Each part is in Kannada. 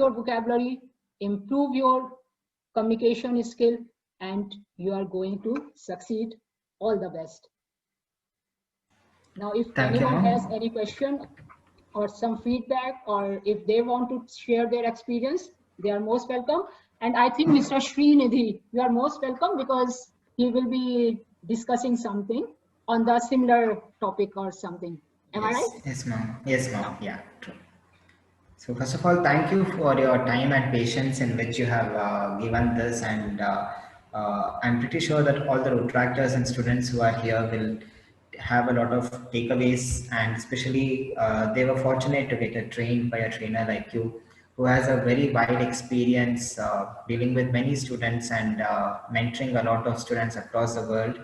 your vocabulary, improve your communication skill, and you are going to succeed. All the best. Now, if Thank you, anyone has ma'am. any question or some feedback, or if they want to share their experience, they are most welcome. And I think Mr. Srinidhi, you are most welcome because he will be discussing something on the similar topic or something. Am I right? Yes, ma'am. Yes, Yeah. ma'am. Yeah, true. So first of all, thank you for your time and patience in which you have given this, and I'm pretty sure that all the retractors and students who are here will have a lot of takeaways, and especially they were fortunate to get trained by a trainer like you, who has a very wide experience dealing with many students and mentoring a lot of students across the world.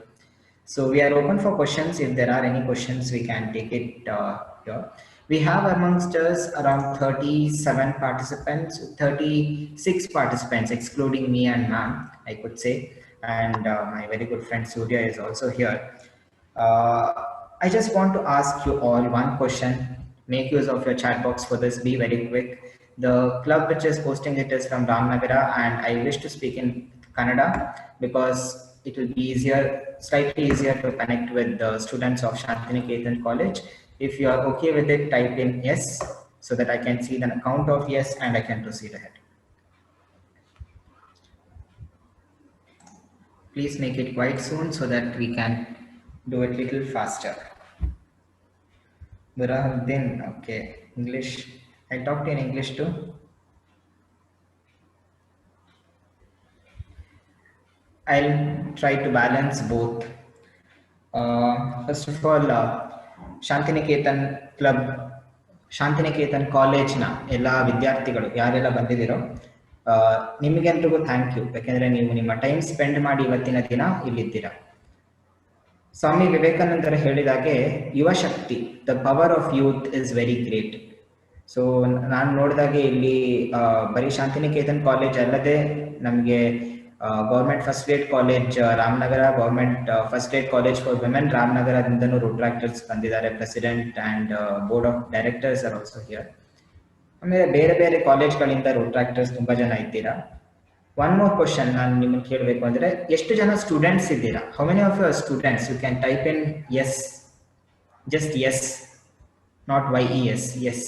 So we are open for questions. If there are any questions, we can take it here. We have amongst us around 37 participants, 36 participants, excluding me and ma'am, I could say. And my very good friend Surya is also here. I just want to ask you all one question. Make use of your chat box for this. Be very quick. The club which is hosting it is from Ramnagara, and I wish to speak in Kannada because it will be easier, slightly easier to connect with the students of Shantiniketan College. If you are okay with it, type in yes so that I can see the count of yes and I can proceed ahead. Please make it quite soon so that we can do it little faster. Burhanuddin, okay. English. I talked in English too. I'll try to balance both. First of all, Shantiniketan club Shantiniketan ಕಾಲೇಜ್ನ ಎಲ್ಲ ವಿದ್ಯಾರ್ಥಿಗಳು ಯಾರೆಲ್ಲ ಬಂದಿದ್ದೀರೋ ನಿಮಗೆಲ್ರಿಗೂ ಥ್ಯಾಂಕ್ ಯು. ಯಾಕೆಂದರೆ ನೀವು ನಿಮ್ಮ ಟೈಮ್ ಸ್ಪೆಂಡ್ ಮಾಡಿ ಇವತ್ತಿನ ದಿನ ಇಲ್ಲಿದ್ದೀರಾ. ಸ್ವಾಮಿ ವಿವೇಕಾನಂದರು ಹೇಳಿದಾಗೆ ಯುವಶಕ್ತಿ, the power of youth is very great. So ನಾನು ನೋಡಿದಾಗೆ ಇಲ್ಲಿ ಬರೀ ಶಾಂತಿನಿಕೇತನ್ ಕಾಲೇಜ್ ಅಲ್ಲದೆ ನಮಗೆ government first grade college Ramanagara, government first grade college for women ರಾಮನಗರದಿಂದನೂ ರೋಟ್ರಾಕ್ಟರ್ಸ್ ಬಂದಿದ್ದಾರೆ. President and board of directors are also here. ಆಮೇಲೆ ಬೇರೆ ಬೇರೆ ಕಾಲೇಜ್ಗಳಿಂದ ರೋಟ್ರಾಕ್ಟರ್ಸ್ ತುಂಬ ಜನ ಇದ್ದೀರಾ. ಒನ್ ಮೋರ್ ಕ್ವಶನ್ ನಾನು ನಿಮ್ಮನ್ನು ಕೇಳಬೇಕು ಅಂದರೆ, ಎಷ್ಟು ಜನ ಸ್ಟೂಡೆಂಟ್ಸ್ ಇದ್ದೀರಾ? How many of your students? You can type in S, just S, not YES, S.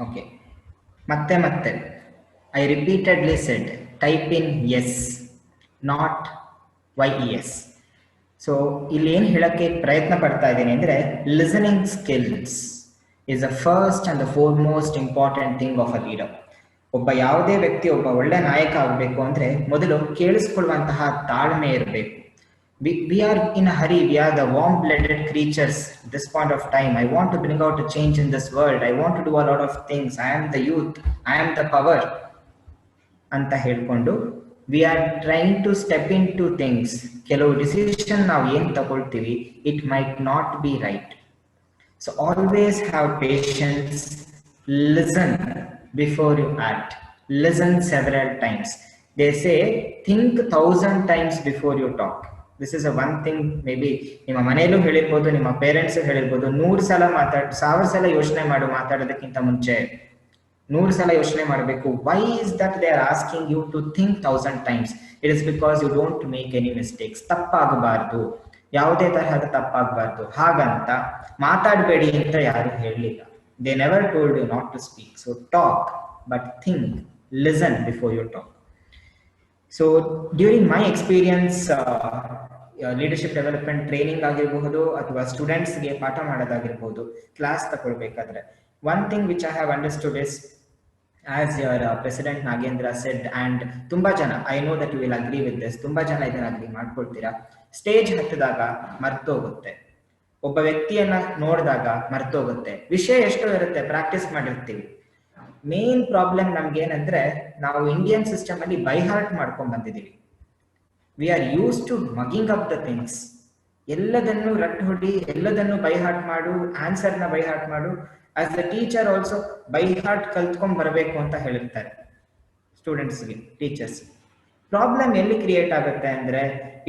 Okay. ಮತ್ತೆ I repeatedly said type in yes, not YES. So ಇಲ್ಲಿ ಏನು ಹೇಳಕ್ಕೆ ಪ್ರಯತ್ನ ಪಡ್ತಾ ಇದ್ದೀನಿ ಅಂದರೆ, listening skills is the first and the foremost important thing of a leader. ಒಬ್ಬ ಯಾವುದೇ ವ್ಯಕ್ತಿ ಒಬ್ಬ ಒಳ್ಳೆ ನಾಯಕ ಆಗಬೇಕು ಅಂದರೆ ಮೊದಲು ಕೇಳಿಸ್ಕೊಳ್ಳುವಂತಹ ತಾಳ್ಮೆ ಇರಬೇಕು. We are in a hurry. We are the warm-blooded creatures at this point of time. I want to bring out a change in this world. I want to do a lot of things. I am the youth. I am the power. ಅಂತ ಹೇಳ್ಕೊಂಡು we are trying to step into things. ಕೆಲವು ಡಿಸಿಷನ್ ನಾವು ಏನು ತಗೊಳ್ತೀವಿ, it might not be right. So always have patience. Listen before you act. Listen several times. They say think 1,000 times before you talk. This is a one thing. maybe ನಿಮ್ಮ ಮನೆಯಲ್ಲೂ ಹೇಳಿರ್ಬೋದು, ನಿಮ್ಮ ಪೇರೆಂಟ್ಸ್ ಹೇಳಿರ್ಬೋದು, 100 ಸಲ 1000 ಸಲ ಯೋಚನೆ ಮಾತಾಡೋದಕ್ಕಿಂತ ಮುಂಚೆ 100 ಸಲ ಯೋಚನೆ ಮಾಡಬೇಕು. Why is that they are asking you to think 1000 times? It is because you don't make any mistakes. ತಪ್ಪಾಗಬಾರ್ದು, ಯಾವುದೇ ತರಹದ ತಪ್ಪಾಗಬಾರ್ದು. ಹಾಗಂತ ಮಾತಾಡಬೇಡಿ ಅಂತ ಯಾರು ಹೇಳಲಿಲ್ಲ. They never told you not to speak. So talk, but think, listen before you talk. So during my experience, leadership development training ಆಗಿರಬಹುದು ಅಥವಾ ಸ್ಟೂಡೆಂಟ್ಸ್ಗೆ ಪಾಠ ಮಾಡೋದಾಗಿರ್ಬೋದು, ಕ್ಲಾಸ್ ತಗೊಳ್ಬೇಕಾದ್ರೆ one thing which I have understood is, as your President Nagendra said, and ತುಂಬಾ ಜನ, I know that you will agree with this, ತುಂಬಾ ಜನ ಇದನ್ನ ಅಗ್ರಿ ಮಾಡ್ಕೊಳ್ತೀರಾ, ಸ್ಟೇಜ್ ಹತ್ತಿದಾಗ ಮರ್ತೋಗುತ್ತೆ, ಒಬ್ಬ ವ್ಯಕ್ತಿಯನ್ನ ನೋಡಿದಾಗ ಮರ್ತೋಗುತ್ತೆ. ವಿಷಯ ಎಷ್ಟೋ ಇರುತ್ತೆ, ಪ್ರಾಕ್ಟೀಸ್ ಮಾಡಿರ್ತೀವಿ. ಮೇನ್ ಪ್ರಾಬ್ಲಮ್ ನಮ್ಗೆ ಏನಂದ್ರೆ, ನಾವು ಇಂಡಿಯನ್ ಸಿಸ್ಟಮ್ ಅಲ್ಲಿ ಬೈ ಹಾರ್ಟ್ ಮಾಡ್ಕೊಂಡ್ ಬಂದಿದ್ದೀವಿ. We are use to mugging up the things. ಎಲ್ಲದನ್ನು ರಟ್ಟು ಹೊಡಿ, ಎಲ್ಲದನ್ನು ಬೈ ಹಾರ್ಟ್ ಮಾಡು, ಆನ್ಸರ್ನ ಬೈ ಹಾರ್ಟ್ ಮಾಡು. As the teacher also by heart ಕಲ್ತ್ಕೊಂಡ್ ಬರಬೇಕು ಅಂತ ಹೇಳಿರ್ತಾರೆ ಸ್ಟೂಡೆಂಟ್ಸ್ಗೆ, ಟೀಚರ್ಸ್. ಪ್ರಾಬ್ಲಮ್ ಎಲ್ಲಿ ಕ್ರಿಯೇಟ್ ಆಗುತ್ತೆ ಅಂದ್ರೆ,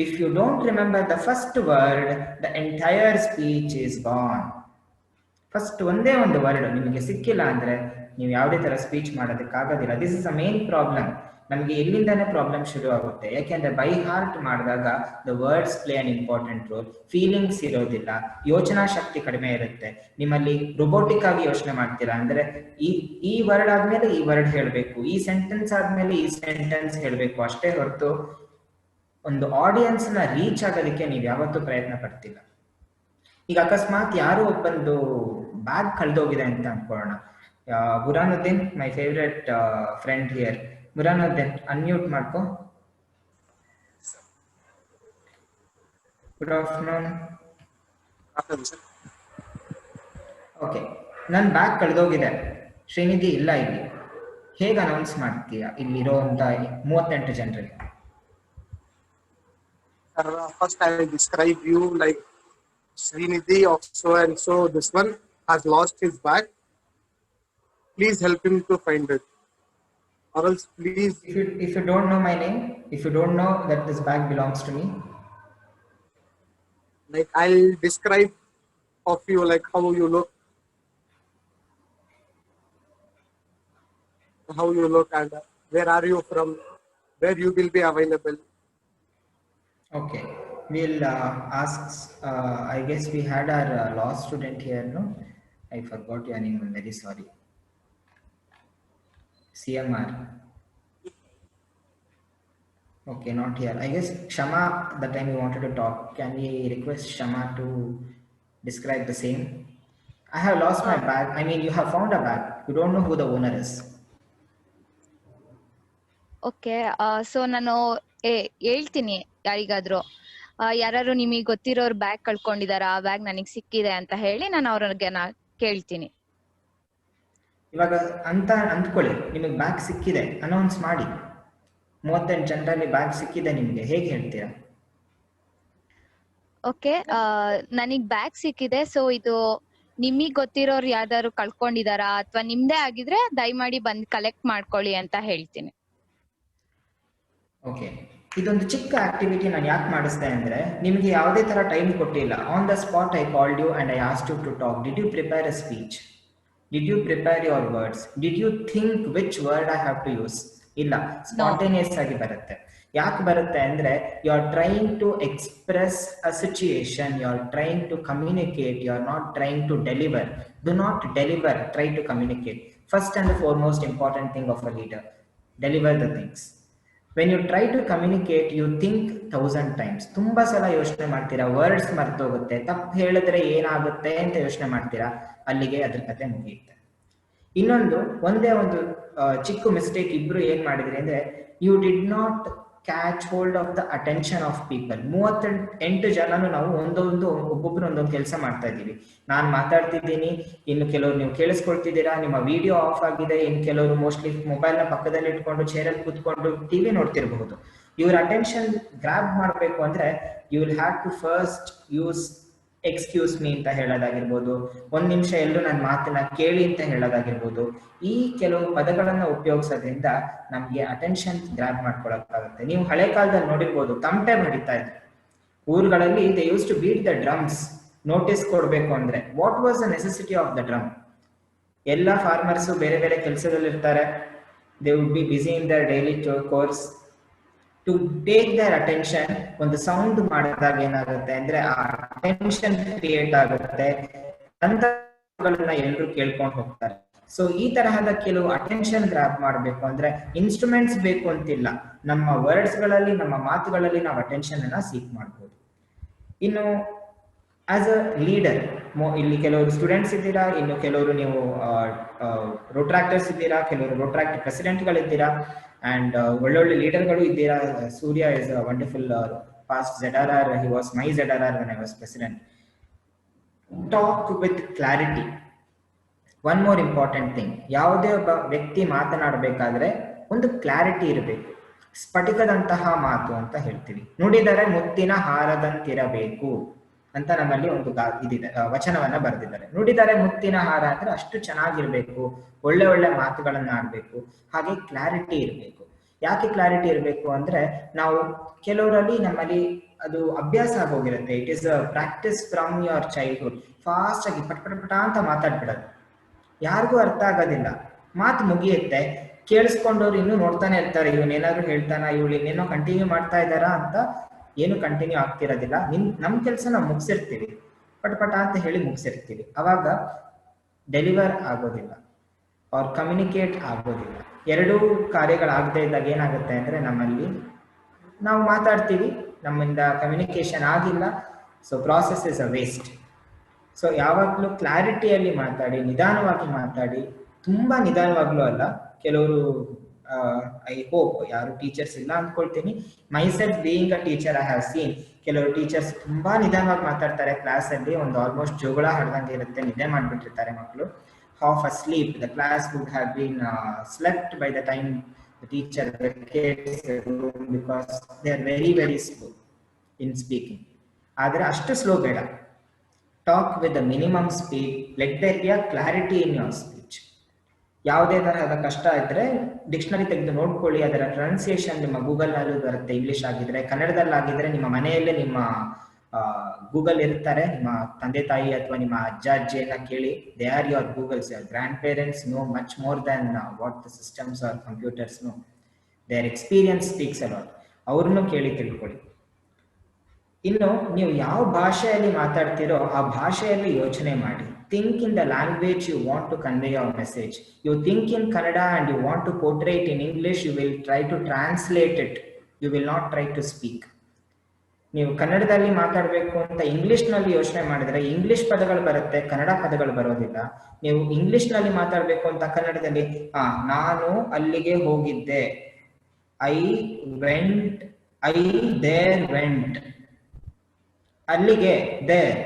if you don't remember the first word, the entire speech is gone. First ಒಂದೇ ಒಂದು ವರ್ಡ್ ನಿಮಗೆ ಸಿಕ್ಕಿಲ್ಲ ಅಂದ್ರೆ ನೀವು ಯಾವುದೇ ತರ ಸ್ಪೀಚ್ ಮಾಡೋದಕ್ಕಾಗೋದಿಲ್ಲ. This is a main problem. ನಮಗೆ ಎಲ್ಲಿಂದಾನೇ ಪ್ರಾಬ್ಲಮ್ ಶುರು ಆಗುತ್ತೆ. ಯಾಕೆಂದ್ರೆ ಬೈ ಹಾರ್ಟ್ ಮಾಡಿದಾಗ the words play an important role. Feelings ಇರೋದಿಲ್ಲ, ಯೋಚನಾ ಶಕ್ತಿ ಕಡಿಮೆ ಇರುತ್ತೆ. ನಿಮ್ಮಲ್ಲಿ ರೊಬೋಟಿಕ್ ಆಗಿ ಯೋಚನೆ ಮಾಡ್ತೀರಾ. ಅಂದ್ರೆ ಈ ವರ್ಡ್ ಆದ್ಮೇಲೆ ಈ ವರ್ಡ್ ಹೇಳಬೇಕು, ಈ ಸೆಂಟೆನ್ಸ್ ಆದ್ಮೇಲೆ ಈ ಸೆಂಟೆನ್ಸ್ ಹೇಳಬೇಕು ಅಷ್ಟೇ ಹೊರತು ಒಂದು ಆಡಿಯನ್ಸ್ ನ ರೀಚ್ ಆಗೋದಕ್ಕೆ ನೀವು ಯಾವತ್ತೂ ಪ್ರಯತ್ನ ಪಡ್ತಿಲ್ಲ. ಈಗ ಅಕಸ್ಮಾತ್ ಯಾರೋ ಒಬ್ಬಂದು ಬ್ಯಾಗ್ ಕಳೆದೋಗಿದೆ ಅಂತ ಅನ್ಕೊಳ್ಳೋಣ. Burhanuddin, my favourite friend here. Burhanuddin, unmute ಮಾಡ್ಕೋ. Good afternoon. ಓಕೆ, ನನ್ನ ಬ್ಯಾಗ್ ಕಳೆದೋಗಿದೆ, ಶ್ರೀನಿಧಿ ಇಲ್ಲ ಇಲ್ಲಿ, ಹೇಗೆ ಅನೌನ್ಸ್ ಮಾಡ್ತೀಯಾ ಇಲ್ಲಿರೋ ಅಂತ 38 ಜನರಿಗೆ? First I will describe you like Srinidhi of so and so, this one has lost his bag. Please help him to find it. Or else please... If you don't know my name, if you don't know that this bag belongs to me. Like I'll describe of you, like how you look. How you look and where are you from, where you will be available. Okay, we'll ask, I guess we had our law student here, no? I forgot your name, I'm very sorry. CMR. Okay, not here. I guess Shama, the time you wanted to talk, can we request Shama to describe the same? I have lost my bag. I mean, you have found a bag. You don't know who the owner is. Okay, so ನಾನು ಹೇಳ್ತೀನಿ ಯಾರಿಗಾದ್ರು, ಯಾರು ನಿಮಗೆ ಗೊತ್ತಿರೋರು ಬ್ಯಾಗ್ ಕಳ್ಕೊಂಡಿದಾರ, ಆ ಬ್ಯಾಗ್ ನನಗೆ ಸಿಕ್ಕಿದೆ ಅಂತ ಹೇಳಿ ನಾನು ಅವ್ರಿಗೆ ಕೇಳ್ತೀನಿ. ಇವಾಗ ಅಂತ ಅಂದ್ಕೊಳ್ಳಿ, ನಿಮಗೆ ಬ್ಯಾಗ್ ಸಿಕ್ಕಿದೆ, ಅನೌನ್ಸ್ ಮಾಡಿ. 38 ಜನರಲ್ಲಿ ಬ್ಯಾಗ್ ಸಿಕ್ಕಿದೆ ನಿಮಗೆ, ಹೇಗೆ ಹೇಳ್ತೀರಾ? ಓಕೆ, ನನಗ್ ಬ್ಯಾಗ್ ಸಿಕ್ಕಿದೆ, ಸೊ ಇದು ನಿಮಗ್ ಗೊತ್ತಿರೋರು ಯಾವ್ದಾದ್ರು ಕಳ್ಕೊಂಡಿದಾರಾ ಅಥವಾ ನಿಮ್ದೇ ಆಗಿದ್ರೆ ದಯಮಾಡಿ ಬಂದು ಕಲೆಕ್ಟ್ ಮಾಡ್ಕೊಳ್ಳಿ ಅಂತ ಹೇಳ್ತೀನಿ. ಓಕೆ, ಇದೊಂದು ಚಿಕ್ಕ ಆಕ್ಟಿವಿಟಿ ನಾನು ಯಾಕೆ ಮಾಡಿಸ್ದೆ ಅಂದ್ರೆ, ನಿಮಗೆ ಯಾವುದೇ ತರ ಟೈಮ್ ಕೊಟ್ಟಿಲ್ಲ. On the spot I called you and I asked you to talk. Did you prepare a speech? Did you prepare your words? Did you think which word I have to use? ಇಲ್ಲ, ಸ್ಪಾಂಟೇನಿಯಸ್ ಆಗಿ ಬರುತ್ತೆ. ಯಾಕೆ ಬರುತ್ತೆ ಅಂದ್ರೆ, you are trying to express a situation, you are trying to communicate, you are not trying to deliver. Do not deliver, try to communicate. First and foremost important thing of a leader, deliver the things. When you try to communicate, you think 1000 times. ತುಂಬಾ ಸಲ ಯೋಚನೆ ಮಾಡ್ತೀರಾ, ವರ್ಡ್ಸ್ ಮರ್ತೋಗುತ್ತೆ, ತಪ್ಪು ಹೇಳಿದ್ರೆ ಏನಾಗುತ್ತೆ ಅಂತ ಯೋಚನೆ ಮಾಡ್ತೀರಾ, ಅಲ್ಲಿಗೆ ಅದ್ರ ಕತೆ ಮುಗಿಯುತ್ತೆ. ಇನ್ನೊಂದು ಒಂದೇ ಒಂದು ಚಿಕ್ಕ ಮಿಸ್ಟೇಕ್ ಇಬ್ರು ಏನ್ ಮಾಡಿದ್ರಿ ಅಂದ್ರೆ, you did not catch hold of the attention of people. 38 ಜನನು ನಾವು ಒಬ್ಬೊಬ್ರು ಒಂದೊಂದು ಕೆಲಸ ಮಾಡ್ತಾ ಇದ್ದೀವಿ. ನಾನು ಮಾತಾಡ್ತಿದ್ದೀನಿ, ಇನ್ನು ಕೆಲವರು ನೀವು ಕೇಳಿಸ್ಕೊಳ್ತಿದ್ದೀರಾ, ನಿಮ್ಮ ವಿಡಿಯೋ ಆಫ್ ಆಗಿದೆ, ಇನ್ನು ಕೆಲವರು ಮೋಸ್ಟ್ಲಿ ಮೊಬೈಲ್ ನ ಪಕ್ಕದಲ್ಲಿ ಇಟ್ಕೊಂಡು ಚೇರಲ್ಲಿ ಕೂತ್ಕೊಂಡು ಟಿವಿ ನೋಡ್ತಿರಬಹುದು. ಇವ್ರ ಅಟೆನ್ಷನ್ ಗ್ರಾಬ್ ಮಾಡಬೇಕು ಅಂದ್ರೆ you will have to first use excuse me ಅಂತ ಹೇಳೋದಾಗಿರ್ಬೋದು, 1 ನಿಮಿಷ ಎಲ್ಲರೂ ನನ್ನ ಮಾತನ್ನ ಕೇಳಿ ಅಂತ ಹೇಳೋದಾಗಿರ್ಬೋದು. ಈ ಕೆಲವು ಪದಗಳನ್ನ ಉಪಯೋಗಿಸೋದ್ರಿಂದ ನಮ್ಗೆ ಅಟೆನ್ಷನ್ ಗ್ರಾಬ್ ಮಾಡ್ಕೊಳಕ್ಕಾಗುತ್ತೆ. ನೀವು ಹಳೆ ಕಾಲದಲ್ಲಿ ನೋಡಿರ್ಬೋದು, ತಮಟೆ ಹೊಡಿತಾ ಇದ್ರು ಊರುಗಳಲ್ಲಿ. They use to beat the drums notice ಕೊಡ್ಬೇಕು ಅಂದ್ರೆ. What was the necessity of the drum? ಎಲ್ಲ ಫಾರ್ಮರ್ಸ್ ಬೇರೆ ಬೇರೆ ಕೆಲಸದಲ್ಲಿ ಇರ್ತಾರೆ. They would be busy in their daily course. To take their attention, ಒಂದು ಸೌಂಡ್ ಮಾಡಿದಾಗ ಏನಾಗುತ್ತೆ ಅಂದ್ರೆ ಆ ಅಟೆನ್ಷನ್ ಕ್ರಿಯೇಟ್ ಆಗುತ್ತೆ, ನಂತರ ಎಲ್ಲರೂ ಕೇಳ್ಕೊಂಡು ಹೋಗ್ತಾರೆ. ಸೊ ಈ ತರಹದ ಕೆಲವು ಅಟೆನ್ಷನ್ ಗ್ರಾಬ್ ಮಾಡಬೇಕು ಅಂದ್ರೆ ಇನ್ಸ್ಟ್ರೂಮೆಂಟ್ಸ್ ಬೇಕು ಅಂತಿಲ್ಲ, ನಮ್ಮ ವರ್ಡ್ಸ್ ಗಳಲ್ಲಿ, ನಮ್ಮ ಮಾತುಗಳಲ್ಲಿ ನಾವು ಅಟೆನ್ಷನ್ ಅನ್ನ ಸೀಕ್ ಮಾಡ್ಬೋದು. ಇನ್ನು ಆಸ್ ಅ ಲೀಡರ್, ಇಲ್ಲಿ ಕೆಲವರು ಸ್ಟೂಡೆಂಟ್ಸ್ ಇದ್ದೀರಾ, ಇನ್ನು ಕೆಲವರು ನೀವು ರೋಟ್ರಾಕ್ಟರ್ಸ್ ಇದ್ದೀರಾ, ಕೆಲವರು ರೋಟ್ರಾಕ್ಟ್ ಪ್ರೆಸಿಡೆಂಟ್ಗಳಿದ್ದೀರಾ, ಅಂಡ್ ಒಳ್ಳೊಳ್ಳೆ ಲೀಡರ್ಗಳು ಇದ್ದೀರಾ. Surya is a wonderful past ZRR. He was my ZRR when I was president. Talk with clarity. One more important thing, ಯಾವುದೇ ಒಬ್ಬ ವ್ಯಕ್ತಿ ಮಾತನಾಡಬೇಕಾದ್ರೆ ಒಂದು ಕ್ಲಾರಿಟಿ ಇರಬೇಕು. ಸ್ಫಟಿಕದಂತಹ ಮಾತು ಅಂತ ಹೇಳ್ತೀವಿ. ನುಡಿದರೆ ಮುತ್ತಿನ ಹಾರದಂತಿರಬೇಕು ಅಂತ ನಮ್ಮಲ್ಲಿ ಒಂದು ಇದಿದೆ, ವಚನವನ್ನ ಬರೆದಿದ್ದಾರೆ. ನುಡಿದರೆ ಮುತ್ತಿನ ಹಾರ ಅಂದ್ರೆ ಅಷ್ಟು ಚೆನ್ನಾಗಿರ್ಬೇಕು, ಒಳ್ಳೆ ಒಳ್ಳೆ ಮಾತುಗಳನ್ನ ಆಡ್ಬೇಕು, ಹಾಗೆ ಕ್ಲಾರಿಟಿ ಇರಬೇಕು. ಯಾಕೆ ಕ್ಲಾರಿಟಿ ಇರಬೇಕು ಅಂದ್ರೆ ನಾವು ಕೆಲವರಲ್ಲಿ ನಮ್ಮಲ್ಲಿ ಅದು ಅಭ್ಯಾಸ ಆಗೋಗಿರುತ್ತೆ. It is a practice from your childhood. Fast ಆಗಿ ಪಟ್ ಪಟ್ ಪಟ ಅಂತ ಮಾತಾಡ್ಬಿಡೋದು, ಯಾರಿಗೂ ಅರ್ಥ ಆಗೋದಿಲ್ಲ. ಮಾತು ಮುಗಿಯುತ್ತೆ, ಕೇಳಿಸ್ಕೊಂಡವ್ರು ಇನ್ನೂ ನೋಡ್ತಾನೆ ಇರ್ತಾರೆ, ಇವನೇನಾದ್ರು ಹೇಳ್ತಾನ, ಇವಳು ಇನ್ನೇನೋ ಕಂಟಿನ್ಯೂ ಮಾಡ್ತಾ ಇದ್ದಾರಾ ಅಂತ. ಏನು ಕಂಟಿನ್ಯೂ ಆಗ್ತಿರೋದಿಲ್ಲ. ನಮ್ಮ ಕೆಲಸ ನಾವು ಮುಗಿಸಿರ್ತೀವಿ, ಪಟ್ ಪಟ ಅಂತ ಹೇಳಿ ಮುಗಿಸಿರ್ತೀವಿ. ಅವಾಗ ಡೆಲಿವರ್ ಆಗೋದಿಲ್ಲ, ಅವ್ರು ಕಮ್ಯುನಿಕೇಟ್ ಆಗೋದಿಲ್ಲ. ಎರಡೂ ಕಾರ್ಯಗಳಾಗದೇ ಇದ್ದಾಗ ಏನಾಗುತ್ತೆ ಅಂದರೆ ನಮ್ಮಲ್ಲಿ ನಾವು ಮಾತಾಡ್ತೀವಿ, ನಮ್ಮಿಂದ ಕಮ್ಯುನಿಕೇಶನ್ ಆಗಿಲ್ಲ, so process is a waste. So ಯಾವಾಗಲೂ ಕ್ಲಾರಿಟಿಯಲ್ಲಿ ಮಾತಾಡಿ, ನಿಧಾನವಾಗಿ ಮಾತಾಡಿ. ತುಂಬ ನಿಧಾನವಾಗ್ಲೂ ಅಲ್ಲ, ಕೆಲವರು ಐ ಹೋಪ್ ಯಾರು ಟೀಚರ್ಸ್ ಇಲ್ಲ ಅಂದ್ಕೊಳ್ತೀನಿ, myself being a teacher I have seen ಕೆಲವರು ಟೀಚರ್ಸ್ ತುಂಬಾ ನಿಧಾನವಾಗಿ ಮಾತಾಡ್ತಾರೆ ಕ್ಲಾಸಲ್ಲಿ, ಒಂದು ಆಲ್ಮೋಸ್ಟ್ ಜೋಗಳ ಹಾಡ್ದಂಗೆ ಇರುತ್ತೆ, ನಿದ್ದೆ ಮಾಡಿಬಿಟ್ಟಿರ್ತಾರೆ ಮಕ್ಕಳು. half asleep, the class would have been slept by the time the teacher vacates the room because they are very very slow in speaking. ಆದರೆ ಅಷ್ಟು ಸ್ಲೋ ಬೇಡ. Talk with the minimum speed, let there be a clarity in your speech. ಯಾವುದೇ ತರಹದ ಕಷ್ಟ ಇದ್ರೆ ಡಿಕ್ಷನರಿ ತೆಗೆದು ನೋಡ್ಕೊಳ್ಳಿ, ಅದರ ಪ್ರೊನೌನ್ಸಿಯೇಷನ್ ನಿಮ್ಮ ಗೂಗಲ್ನಲ್ಲೂ ಬರುತ್ತೆ. ಇಂಗ್ಲಿಷ್ ಆಗಿದ್ರೆ, ಕನ್ನಡದಲ್ಲಾಗಿದ್ರೆ ನಿಮ್ಮ ಮನೆಯಲ್ಲೇ ನಿಮ್ಮ ಗೂಗಲ್ ಇರ್ತಾರೆ, ನಿಮ್ಮ ತಂದೆ ತಾಯಿ ಅಥವಾ ನಿಮ್ಮ ಅಜ್ಜ ಅಜ್ಜಿಯನ್ನ ಕೇಳಿ. They are your Googles. Your grandparents know much more than what the systems or computers know. Their experience speaks a lot. ಅವ್ರನ್ನು ಕೇಳಿ ತಿಳ್ಕೊಳ್ಳಿ. ಇನ್ನು ನೀವು ಯಾವ ಭಾಷೆಯಲ್ಲಿ ಮಾತಾಡ್ತೀರೋ ಆ ಭಾಷೆಯಲ್ಲಿ ಯೋಚನೆ ಮಾಡಿ. Think in the language you want to convey your message. You think in Kannada and you want to portray it in English, you will try to translate it, you will not try to speak. ನೀವು ಕನ್ನಡದಲ್ಲಿ ಮಾತಾಡಬೇಕು ಅಂತ ಇಂಗ್ಲಿಷ್ನಲ್ಲಿ ಯೋಚನೆ ಮಾಡಿದ್ರೆ ಇಂಗ್ಲಿಷ್ ಪದಗಳು ಬರುತ್ತೆ, ಕನ್ನಡ ಪದಗಳು ಬರೋದಿಲ್ಲ. ನೀವು ಇಂಗ್ಲಿಷ್ನಲ್ಲಿ ಮಾತಾಡಬೇಕು ಅಂತ ಕನ್ನಡದಲ್ಲಿ ನಾನು ಅಲ್ಲಿಗೆ ಹೋಗಿದ್ದೆ, I went, I there went. ಅಲ್ಲಿಗೆ ದೇರ್,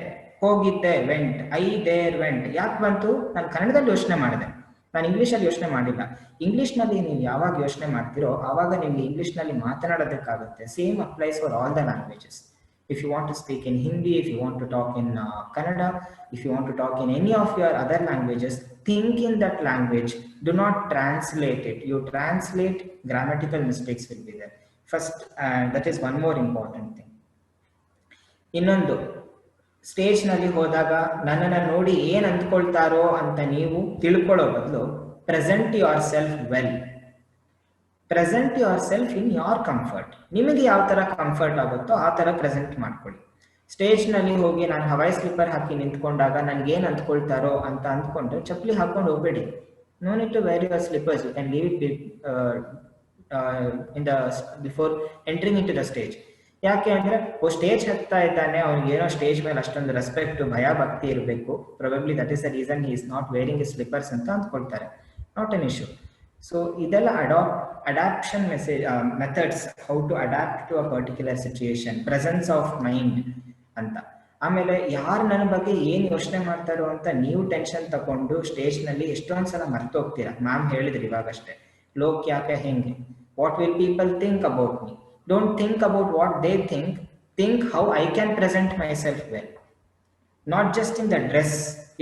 ಹೋಗಿದ್ದೆ ವೆಂಟ್, ಐ ದೇರ್ ವೆಂಟ್. ಯಾಕೆ ಬಂತು? ನಾನು ಕನ್ನಡದಲ್ಲಿ ಯೋಚನೆ ಮಾಡಿದೆ, ನಾನು ಇಂಗ್ಲೀಷಲ್ಲಿ ಯೋಚನೆ ಮಾಡಿಲ್ಲ. ಇಂಗ್ಲೀಷ್ನಲ್ಲಿ ನೀವು ಯಾವಾಗ ಯೋಚನೆ ಮಾಡ್ತೀರೋ ಆವಾಗ ನಿಮ್ಗೆ ಇಂಗ್ಲೀಷ್ನಲ್ಲಿ ಮಾತನಾಡೋದಕ್ಕಾಗುತ್ತೆ. Same applies for all the languages. If you want to speak in Hindi, if you want to talk in Kannada, if you want to talk in any of your other languages, think in that language. Do not translate it. You translate, grammatical mistakes will be there. First, that is one more important thing. ಇನ್ನೊಂದು, ಸ್ಟೇಜ್ನಲ್ಲಿ ಹೋದಾಗ ನನ್ನನ್ನು ನೋಡಿ ಏನು ಅಂದ್ಕೊಳ್ತಾರೋ ಅಂತ ನೀವು ತಿಳ್ಕೊಳ್ಳೋ ಬದಲು present yourself well. Present your self in your comfort. ನಿಮಗೆ ಯಾವ ಥರ ಕಂಫರ್ಟ್ ಆಗುತ್ತೋ ಆ ಥರ ಪ್ರೆಸೆಂಟ್ ಮಾಡ್ಕೊಳ್ಳಿ. ಸ್ಟೇಜ್ನಲ್ಲಿ ಹೋಗಿ ನಾನು ಹವಾಯಿ ಸ್ಲಿಪ್ಪರ್ ಹಾಕಿ ನಿಂತ್ಕೊಂಡಾಗ ನನಗೇನು ಅಂದ್ಕೊಳ್ತಾರೋ ಅಂತ ಅಂದ್ಕೊಂಡ್ರೆ ಚಪ್ಪಲಿ ಹಾಕೊಂಡು ಹೋಗಬೇಡಿ. No need to wear your slippers. You can leave it in the before entering into the stage. ಯಾಕೆ ಅಂದರೆ ಸ್ಟೇಜ್ ಹತ್ತಾ ಇದ್ದಾನೆ, ಅವ್ನಿಗೆ ಏನೋ ಸ್ಟೇಜ್ ಮೇಲೆ ಅಷ್ಟೊಂದು ರೆಸ್ಪೆಕ್ಟ್, ಭಯ ಭಕ್ತಿ ಇರಬೇಕು. Probably that is the reason he is not wearing his slippers ಅಂತ ಅಂದ್ಕೊಳ್ತಾರೆ. Not an issue. ಸೊ ಇದೆಲ್ಲ adaptation methods, how to adapt to a particular situation, presence of mind ಅಂತ. ಆಮೇಲೆ ಯಾರು ನನ್ನ ಬಗ್ಗೆ ಏನು ಯೋಚನೆ ಮಾಡ್ತಾರೋ ಅಂತ ನೀವು ಟೆನ್ಷನ್ ತಗೊಂಡು ಸ್ಟೇಜ್ನಲ್ಲಿ ಎಷ್ಟೊಂದು ಸಲ ಮರ್ತು ಹೋಗ್ತೀರಾ. ಮ್ಯಾಮ್ ಹೇಳಿದ್ರಿ ಇವಾಗಷ್ಟೇ, ಲೋಕ್ ಯಾಕೆ ಹೆಂಗೆ, what will people think about me. Don't think about what they think how I can present myself well. Not just in the dress,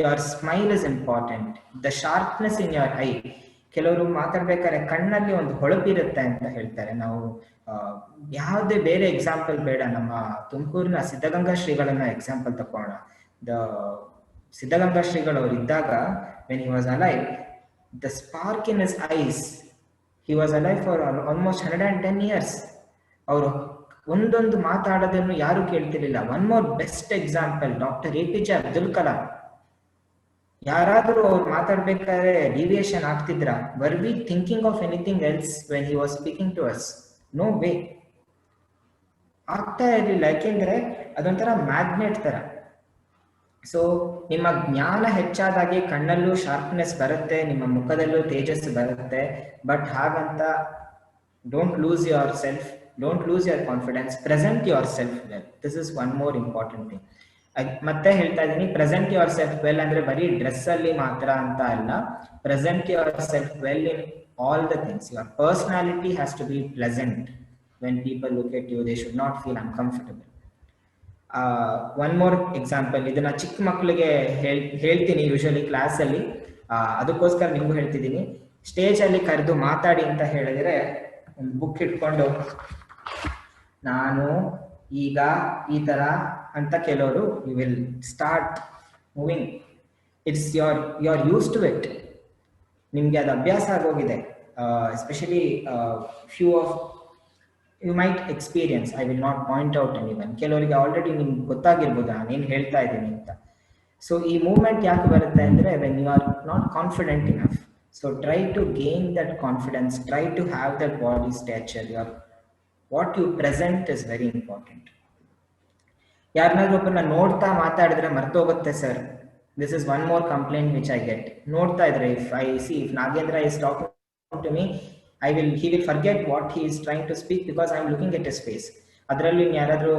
your smile is important, the sharpness in your eye. ಕೆಲವರು ಮಾತಾಡ್ಬೇಕಾದ್ರೆ ಕಣ್ಣಲ್ಲಿ ಒಂದು ಹೊಳಪಿರುತ್ತೆ ಅಂತ ಹೇಳ್ತಾರೆ. ನಾವು ಯಾವುದೇ ಬೇರೆ ಎಕ್ಸಾಂಪಲ್ ಬೇಡ, ನಮ್ಮ ತುಮಕೂರಿನ ಸಿದ್ಧಗಂಗಾ ಶ್ರೀಗಳನ್ನ ಎಕ್ಸಾಂಪಲ್ ತಕೊಳ್ಳೋಣ. ಸಿದ್ಧಗಂಗಾ ಶ್ರೀಗಳವರು ಇದ್ದಾಗ, when he was alive, the spark in his eyes, he was alive for almost 110 years. ಅವರು ಒಂದೊಂದು ಮಾತಾಡೋದನ್ನು ಯಾರು ಕೇಳ್ತಿರ್ಲಿಲ್ಲ. One more best example, doctor APJ Abdul Kalam. ಯಾರಾದರೂ ಅವ್ರು ಮಾತಾಡ್ಬೇಕಾದ್ರೆ ಡಿವಿಯೇಷನ್ ಆಗ್ತಿದ್ರ? Were we thinking of anything else when he was speaking to us? No way. ಆಗ್ತಾ ಇರಲಿಲ್ಲ. ಯಾಕೆಂದ್ರೆ ಅದೊಂಥರ ಮ್ಯಾಗ್ನೆಟ್ ತರ. ಸೊ ನಿಮ್ಮ ಜ್ಞಾನ ಹೆಚ್ಚಾದಾಗೆ ಕಣ್ಣಲ್ಲೂ ಶಾರ್ಪ್ನೆಸ್ ಬರುತ್ತೆ, ನಿಮ್ಮ ಮುಖದಲ್ಲೂ ತೇಜಸ್ಸು ಬರುತ್ತೆ. ಬಟ್ ಹಾಗಂತ don't lose your self, don't lose your confidence, present yourself well. This is one more important thing. ಮತ್ತೆ ಹೇಳ್ತಾ ಇದ್ದೀನಿ, ಪ್ರೆಸೆಂಟ್ ಯುವರ್ ಸೆಲ್ಫ್ ವೆಲ್ ಅಂದ್ರೆ ಬರೀ ಡ್ರೆಸ್ ಅಲ್ಲಿ ಮಾತ್ರ ಅಂತ ಅಲ್ಲ. Present yourself well in all the things. Your personality has to be pleasant. When people look at you, they should not feel uncomfortable. One more example, ಇದನ್ನ ಚಿಕ್ಕ ಮಕ್ಕಳಿಗೆ ಹೇಳ್ತೀನಿ ಯೂಶಲಿ ಕ್ಲಾಸಲ್ಲಿ, ಅದಕ್ಕೋಸ್ಕರ ನಿಮಗೂ ಹೇಳ್ತಿದ್ದೀನಿ. ಸ್ಟೇಜ್ ಅಲ್ಲಿ ಕರೆದು ಮಾತಾಡಿ ಅಂತ ಹೇಳಿದ್ರೆ ಒಂದು ಬುಕ್ ಇಟ್ಕೊಂಡು ನಾನು ಈಗ ಈ ತರ ಅಂತ ಕೆಲವರು you will start moving. It's you are use to it. ನಿಮ್ಗೆ ಅದು ಅಭ್ಯಾಸ ಆಗೋಗಿದೆ. Especially few of you might experience, I will not point out anyone. ಕೆಲವರಿಗೆ ಆಲ್ರೆಡಿ ನಿಮ್ಗೆ ಗೊತ್ತಾಗಿರ್ಬೋದು ನಾನೇನು ಹೇಳ್ತಾ ಇದ್ದೀನಿ ಅಂತ. ಸೊ ಈ ಮೂವ್ಮೆಂಟ್ ಯಾಕೆ ಬರುತ್ತೆ ಅಂದರೆ when you are not confident enough. So try to gain that confidence, try to have that body stature. What you present is very important. ಯಾರನ್ನಾದ್ರೂ ಒಬ್ಬರನ್ನ ನೋಡ್ತಾ ಮಾತಾಡಿದ್ರೆ ಮರ್ತೋಗುತ್ತೆ sir. This is one more complaint which I get. ನೋಡ್ತಾ ಇದ್ರೆ if Nagendra is talking to me, he will forget what he is trying to speak because I am looking at his face. ಅದರಲ್ಲಿ ಯಾರಾದ್ರೂ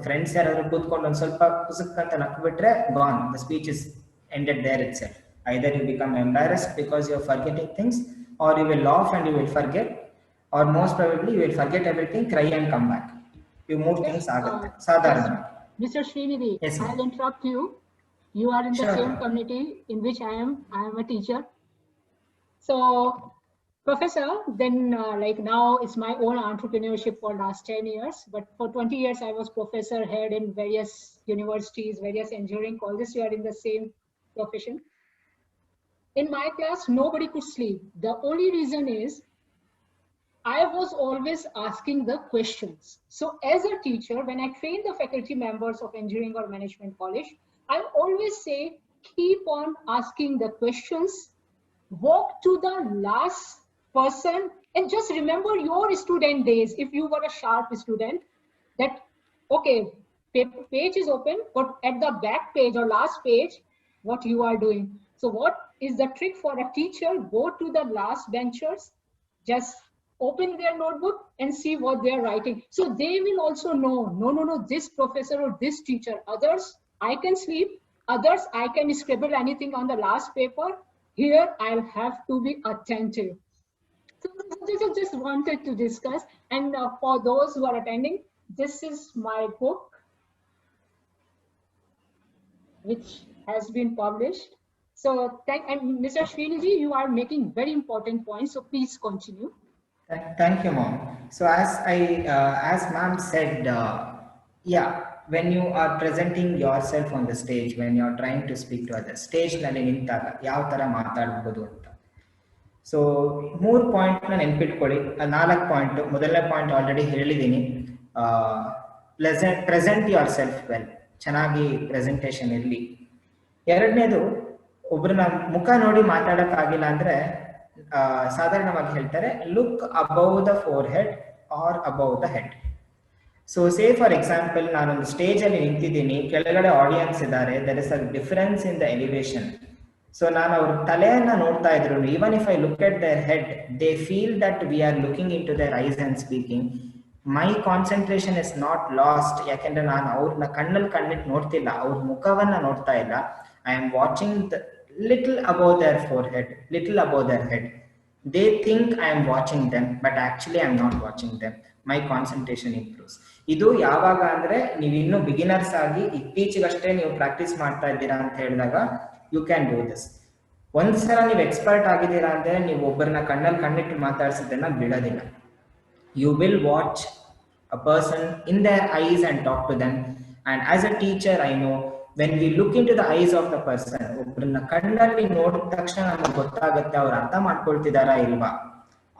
ಫ್ರೆಂಡ್ಸ್ ಯಾರಾದ್ರೂ ಕೂತ್ಕೊಂಡು ಒಂದ್ ಸ್ವಲ್ಪ ಪುಸ್ತಕ ಅಂತ ನಕ್ಬಿಟ್ರೆ gone, the speech is ended there itself. Either you become embarrassed because you are forgetting things, or you will laugh and you will forget, or most probably you will forget everything, cry and come back. You move things ಆಗುತ್ತೆ ಸಾಧಾರಣ. Mr. Srinidhi, Yes, ma'am. I'll interrupt you. You are in the Sure. same community in which I am a teacher. So, Professor, then like now it's my own entrepreneurship for last 10 years, but for 20 years I was professor head in various universities, various engineering colleges. We are in the same profession. In my class, nobody could sleep. The only reason is I was always asking the questions. So as a teacher, when I train the faculty members of engineering or management college, I always say, keep on asking the questions, walk to the last person, and just remember your student days. If you were a sharp student, that, okay, page is open, but at the back page or last page, what you are doing. So what is the trick for a teacher? Go to the last benchers, just open their notebook and see what they are writing. So they will also know, no, this professor or this teacher. Others, I can sleep. Others, I can scribble anything on the last paper. Here, I'll have to be attentive. So this I just wanted to discuss. And for those who are attending, this is my book, which has been published. So and Mr. Srinidhi, you are making very important points. So please continue. Thank you, Mom. So as Ma'am said, when you are presenting yourself on the stage, when you are trying to speak to others, stage ನಲ್ಲಿ ನಿಂತಾಗ ಯಾವ ತರ ಮಾತಾಡಬಹುದು ಅಂತ. ಸೊ 3 ಪಾಯಿಂಟ್ ನೆನ್ಪಿಟ್ಕೊಳ್ಳಿ. 4 ಪಾಯಿಂಟ್. ಮೊದಲನೇ ಪಾಯಿಂಟ್ ಆಲ್ರೆಡಿ ಹೇಳಿದ್ದೀನಿ, ಪ್ರೆಸೆಂಟ್ ಯುವರ್ ಸೆಲ್ಫ್ ವೆಲ್, ಚೆನ್ನಾಗಿ ಪ್ರೆಸೆಂಟೇಷನ್ ಇರಲಿ. ಎರಡನೇದು, ಒಬ್ರನ್ನ ಮುಖ ನೋಡಿ ಮಾತಾಡಕ್ಕಾಗಿಲ್ಲ ಅಂದ್ರೆ ಸಾಧಾರಣವಾಗಿ ಹೇಳ್ತಾರೆ look above the forehead or above the head. So say for example, ನಾನೊಂದು ಸ್ಟೇಜ್ ಅಲ್ಲಿ ನಿಂತಿದ್ದೀನಿ, ಕೆಳಗಡೆ ಆಡಿಯನ್ಸ್ ಇದ್ದಾರೆ, there is a difference in the elevation. So ನಾನು ಅವ್ರ ತಲೆಯನ್ನ ನೋಡ್ತಾ ಇದ್ರು, even if I look at their head, they feel that we are looking in to their eyes and speaking. My concentration is not last. ಯಾಕೆಂದ್ರೆ ನಾನು ಅವ್ರನ್ನ ಕಣ್ಣಿಟ್ಟು ನೋಡ್ತಿಲ್ಲ, ಅವ್ರ ಮುಖವನ್ನ ನೋಡ್ತಾ ಇಲ್ಲ. I am watching the little above their forehead, little above their head. They think I am watching them, but actually I am not watching them. My concentration improves. ಇದು ಯಾವಾಗ ಅಂದ್ರೆ ನೀವು ಇನ್ನು ಬಿಗಿನರ್ಸ್ ಆಗಿ ಇತ್ತೀಚೆಗಷ್ಟೇ ನೀವು ಪ್ರಾಕ್ಟೀಸ್ ಮಾಡ್ತಾ ಇದ್ದೀರಾ ಅಂತ ಹೇಳಿದಾಗ ಯು ಕ್ಯಾನ್ ಡೂ ದಿಸ್. ಒಂದ್ಸಲ ನೀವು ಎಕ್ಸ್ಪರ್ಟ್ ಆಗಿದ್ದೀರಾ ಅಂದ್ರೆ ನೀವು ಒಬ್ಬರನ್ನ ಕಣ್ಣಿಟ್ಟು ಮಾತಾಡ್ಸಿದ್ದನ್ನ ಬಿಡೋದಿಲ್ಲ. You will watch a person in their eyes and talk to them. And as a teacher I know when we look into the eyes of the person, ಒಬ್ಬರನ್ನ ಕಣ್ಣಲ್ಲಿ ನೋಡಿದ ತಕ್ಷಣ ನಮಗೆ ಗೊತ್ತಾಗುತ್ತೆ ಅವ್ರು ಅರ್ಥ ಮಾಡ್ಕೊಳ್ತಿದಾರಾ ಇಲ್ವಾ,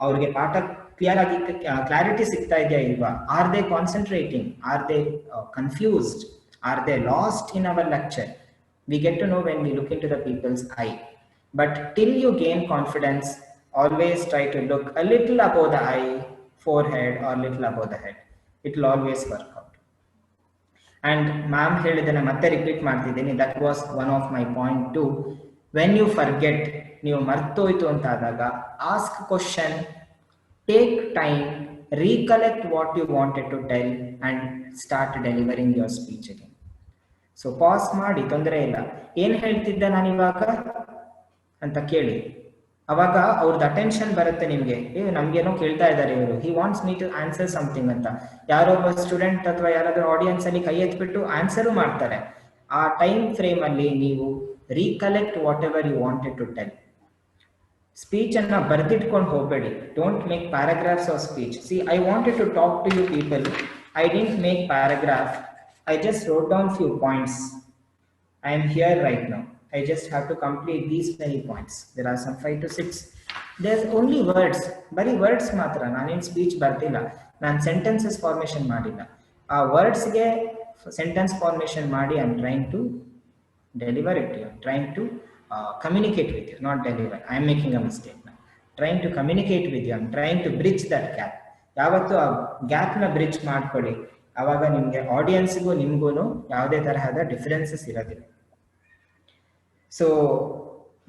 ಅವ್ರಿಗೆ ಪಾಠ ಕ್ಲಿಯರ್ ಆಗಿ ಕ್ಲಾರಿಟಿ ಸಿಗ್ತಾ ಇದೆಯಾ ಇಲ್ವಾ, are they concentrating, are they confused, are they lost in our lecture. We get to know when we look into the people's eye. But till you gain confidence, always try to look a little above the eye, forehead, or little above the head. It will always work out. And ma'am ಹೇಳಿದ್ದನ್ನ ಮತ್ತೆ ರಿಪೀಟ್ ಮಾಡ್ತಿದ್ದೀನಿ, that was one of my point too. When you forget, ನೀವು ಮರ್ತೋಯ್ತು ಅಂತ ಆದಾಗ, ask question, take time, recollect what you wanted to tell and start delivering your speech again. So pause ಮಾಡಿ, ತೊಂದರೆ ಇಲ್ಲ. ಏನ್ ಹೇಳ್ತಿದ್ದೆ ನಾನು ಇವಾಗ ಅಂತ ಕೇಳಿ, ಅವಾಗ ಅವ್ರದ್ದು ಅಟೆನ್ಷನ್ ಬರುತ್ತೆ ನಿಮ್ಗೆ. ನಮ್ಗೇನೋ ಕೇಳ್ತಾ ಇದ್ದಾರೆ ಇವರು, he wants me to answer something ಅಂತ. ಯಾರೊಬ್ಬ ಸ್ಟೂಡೆಂಟ್ ಅಥವಾ ಯಾರಾದ್ರೂ ಆಡಿಯನ್ಸ್ ಅಲ್ಲಿ ಕೈ ಎತ್ಬಿಟ್ಟು ಆನ್ಸರು ಮಾಡ್ತಾರೆ. ಆ ಟೈಮ್ ಫ್ರೇಮ್ ಅಲ್ಲಿ ನೀವು recollect whatever you wanted to tell. Speech ಅನ್ನ ಬರ್ದಿಟ್ಕೊಂಡು ಹೋಗಬೇಡಿ. Don't make paragraphs of speech. See, I wanted to talk to you people. I didn't make paragraph. I just wrote down few points. I am here right now. I just have to complete these many points. There are some 5 to 6. There's only words. Bari words matra. Nanin speech bardilla. Nan sentences formation madilla. Words ge sentence formation madi. I'm trying to deliver it to you. I'm trying to communicate with you, not deliver. I'm making a mistake now. Trying to communicate with you. I'm trying to bridge that gap. ಯಾವತ್ತು ಆ ಗ್ಯಾಪ್ನ ಬ್ರಿಡ್ಜ್ ಮಾಡ್ಕೊಳ್ಳಿ. ಆವಾಗ ನಿಮಗೆ ಆಡಿಯನ್ಸ್ಗೂ ನಿಮ್ಗೂ ಯಾವುದೇ ತರಹದ ಡಿಫರೆನ್ಸಸ್ ಇರೋದಿಲ್ಲ. ಸೊ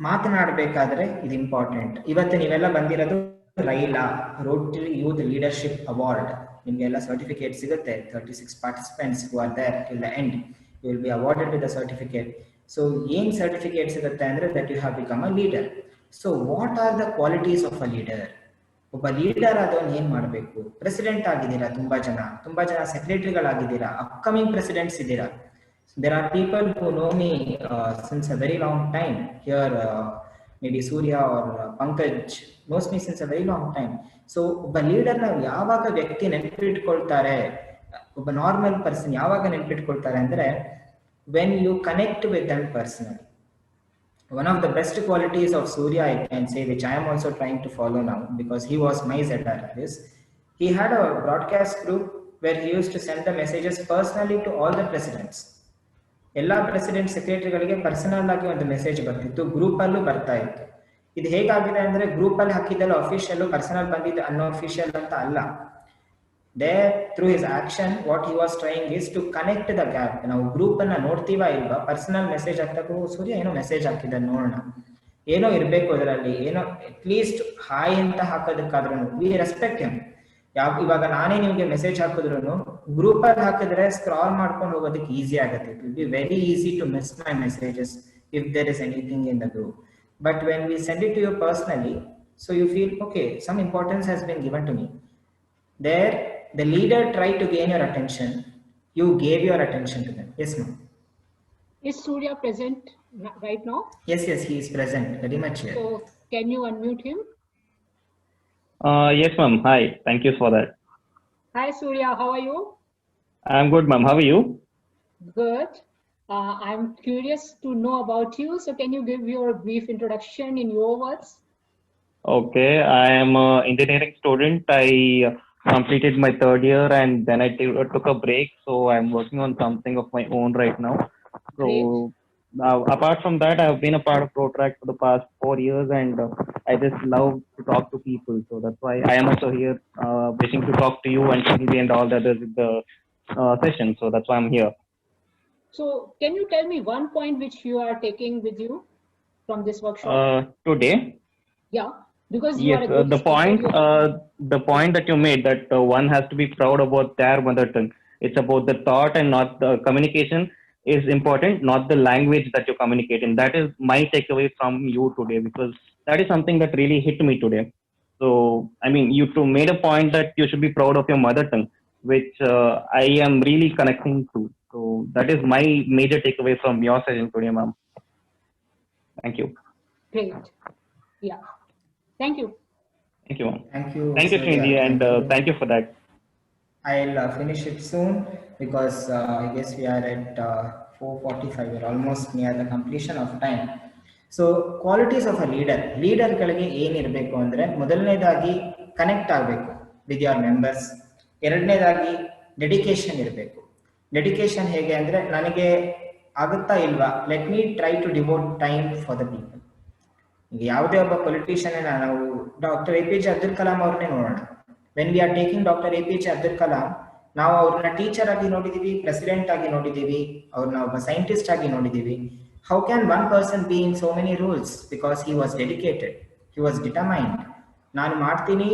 ಮಾತನಾಡಬೇಕಾದ್ರೆ ಇದು ಇಂಪಾರ್ಟೆಂಟ್. ಇವತ್ತು ನೀವೆಲ್ಲ ಬಂದಿರೋದು RYLA Rotary youth leadership award. ನಿಮಗೆಲ್ಲ ಸರ್ಟಿಫಿಕೇಟ್ ಸಿಗುತ್ತೆ. 36 participants who are there till the end. You will be awarded with the certificate. So ಏನ್ ಸರ್ಟಿಫಿಕೇಟ್ ಸಿಗುತ್ತೆ ಅಂದ್ರೆ that you have become a leader. So what are the qualities of a leader? ಒಬ್ಬ ಲೀಡರ್ ಆದವನು ಏನ್ ಮಾಡಬೇಕು? ಪ್ರೆಸಿಡೆಂಟ್ ಆಗಿದ್ದೀರಾ, ತುಂಬಾ ಜನ ಸೆಕ್ರೆಟರಿಗಳಾಗಿದ್ದೀರಾ, ಅಪ್ಕಮಿಂಗ್ ಪ್ರೆಸಿಡೆಂಟ್ಸ್ ಇದ್ದೀರಾ. There are people who know me since a very long time here. Maybe Surya or Pankaj knows me since a very long time. So ಒಬ್ಬ ಲೀಡರ್ನ ಯಾವಾಗ ವ್ಯಕ್ತಿ ನೆನಪಿಟ್ಕೊಳ್ತಾರೆ, ಒಬ್ಬ ನಾರ್ಮಲ್ ಪರ್ಸನ್ ಯಾವಾಗ ನೆನಪಿಟ್ಕೊಳ್ತಾರೆ ಅಂದ್ರೆ when you connect with them personally. One of the best qualities of Surya, I can say, which I am also trying to follow now, because he was my ZR, is he had a broadcast group where he used to send the messages personally to all the presidents. ಎಲ್ಲ ಪ್ರೆಸಿಡೆಂಟ್ ಸೆಕ್ರೆಟರಿಗಳಿಗೆ ಪರ್ಸನಲ್ ಆಗಿ ಒಂದು ಮೆಸೇಜ್ ಬರ್ತಿತ್ತು, ಗ್ರೂಪ್ ಅಲ್ಲೂ ಬರ್ತಾ ಇತ್ತು. ಇದು ಹೇಗಾಗಿದೆ ಅಂದ್ರೆ ಗ್ರೂಪ್ ಅಲ್ಲಿ ಹಾಕಿದ್ದಲ್ಲ ಅಫಿಷಿಯಲ್, ಪರ್ಸನಲ್ ಬಂದಿದ್ದು ಅನ್ಅಫಿಷಿಯಲ್ ಅಂತ ಅಲ್ಲ. There, through his action, what he was trying is to connect the gap. ನಾವು ಗ್ರೂಪ್ ಅನ್ನ ನೋಡ್ತೀವಾ ಇಲ್ವಾ, ಪರ್ಸನಲ್ ಮೆಸೇಜ್ ಹಾಕ್ತಾಗ ಸೂರ್ಯ ಏನೋ ಮೆಸೇಜ್ ಹಾಕಿದ ನೋಡೋಣ, ಏನೋ ಇರ್ಬೇಕು ಅದರಲ್ಲಿ, ಏನೋ ಅಟ್ಲೀಸ್ಟ್ ಹಾಯ್ ಅಂತ ಹಾಕೋದಕ್ಕಾದ್ರೂ ವಿ ರೆಸ್ಪೆಕ್ಟ್ ಹಿಮ್. ಇವಾಗ ನಾನೇ ನಿಮ್ಗೆ ಮೆಸೇಜ್ ಹಾಕಿದ್ರು ಗ್ರೂಪ್ ಅಲ್ಲಿ ಹಾಕಿದ್ರೆ ಸ್ಕ್ರಾಲ್ ಮಾಡ್ಕೊಂಡು ಹೋಗೋದಕ್ಕೆ ಈಸಿ ಆಗುತ್ತೆ. It will be very easy to miss my messages if there is anything in the group. But when we send it to you personally, so you feel okay, some importance has been given to me. There the leader tried to gain your attention. You gave your attention to them. Yes, ma'am. Is Surya present right now? Yes, he is present, very much here. So can you unmute him? Yes, ma'am. Hi. Thank you for that. Hi Surya, how are you? I'm good, ma'am. How are you? Good. I'm curious to know about you. So can you give your brief introduction in your words? Okay. I am an engineering student. I completed my third year and then I took a break. So I'm working on something of my own right now. So apart from that, I've been a part of Protract for the past 4 years and I just love to talk to people. So that's why I am also here wishing to talk to you and Srinidhi and all the others in the session. So that's why I'm here. So can you tell me one point which you are taking with you from this workshop? Today? Yeah. Because you yes, are a good the point that you made, that one has to be proud about their mother tongue. It's about the thought and not the communication is important, not the language that you communicate in. That is my takeaway from you today, because that is something that really hit me today. So, I mean, you two made a point that you should be proud of your mother tongue, which I am really connecting to. So that is my major takeaway from your session today, ma'am. Thank you. Great. Yeah. Thank you. Thank you, ma'am. Thank you, Srinidhi, and thank you for that. I'll finish it soon because I guess we are at 4:45. We're almost near the completion of time. So qualities of a leader. ಲೀಡರ್ಗಳಿಗೆ ಏನಿರಬೇಕು ಅಂದ್ರೆ ಮೊದಲನೇದಾಗಿ ಕನೆಕ್ಟ್ ಆಗಬೇಕು ವಿತ್ ಯುವರ್ ಮೆಂಬರ್ಸ್. ಎರಡನೇದಾಗಿ ಡೆಡಿಕೇಶನ್ ಇರಬೇಕು. ಡೆಡಿಕೇಶನ್ ಹೇಗೆ ಅಂದ್ರೆ ನನಗೆ ಆಗುತ್ತಾ ಇಲ್ವಾ, let me try to devote time for the people. ಈಗ ಯಾವುದೇ ಒಬ್ಬ ಪೊಲಿಟಿಷಿಯನ್, ನಾವು ಡಾಕ್ಟರ್ APJ ಅಬ್ದುಲ್ ಕಲಾಂ ಅವ್ರನ್ನೇ ನೋಡೋಣ. When we are taking doctor APJ Abdul Kalam, ನಾವು ಅವ್ರನ್ನ ಟೀಚರ್ ಆಗಿ ನೋಡಿದೀವಿ, ಪ್ರೆಸಿಡೆಂಟ್ ಆಗಿ ನೋಡಿದೀವಿ, ಅವ್ರನ್ನ ಒಬ್ಬ ಸೈಂಟಿಸ್ಟ್ ಆಗಿ ನೋಡಿದೀವಿ. How can one person B in so many rules? Because he was dedicated, he was determined. ನಾನು ಮಾಡ್ತೀನಿ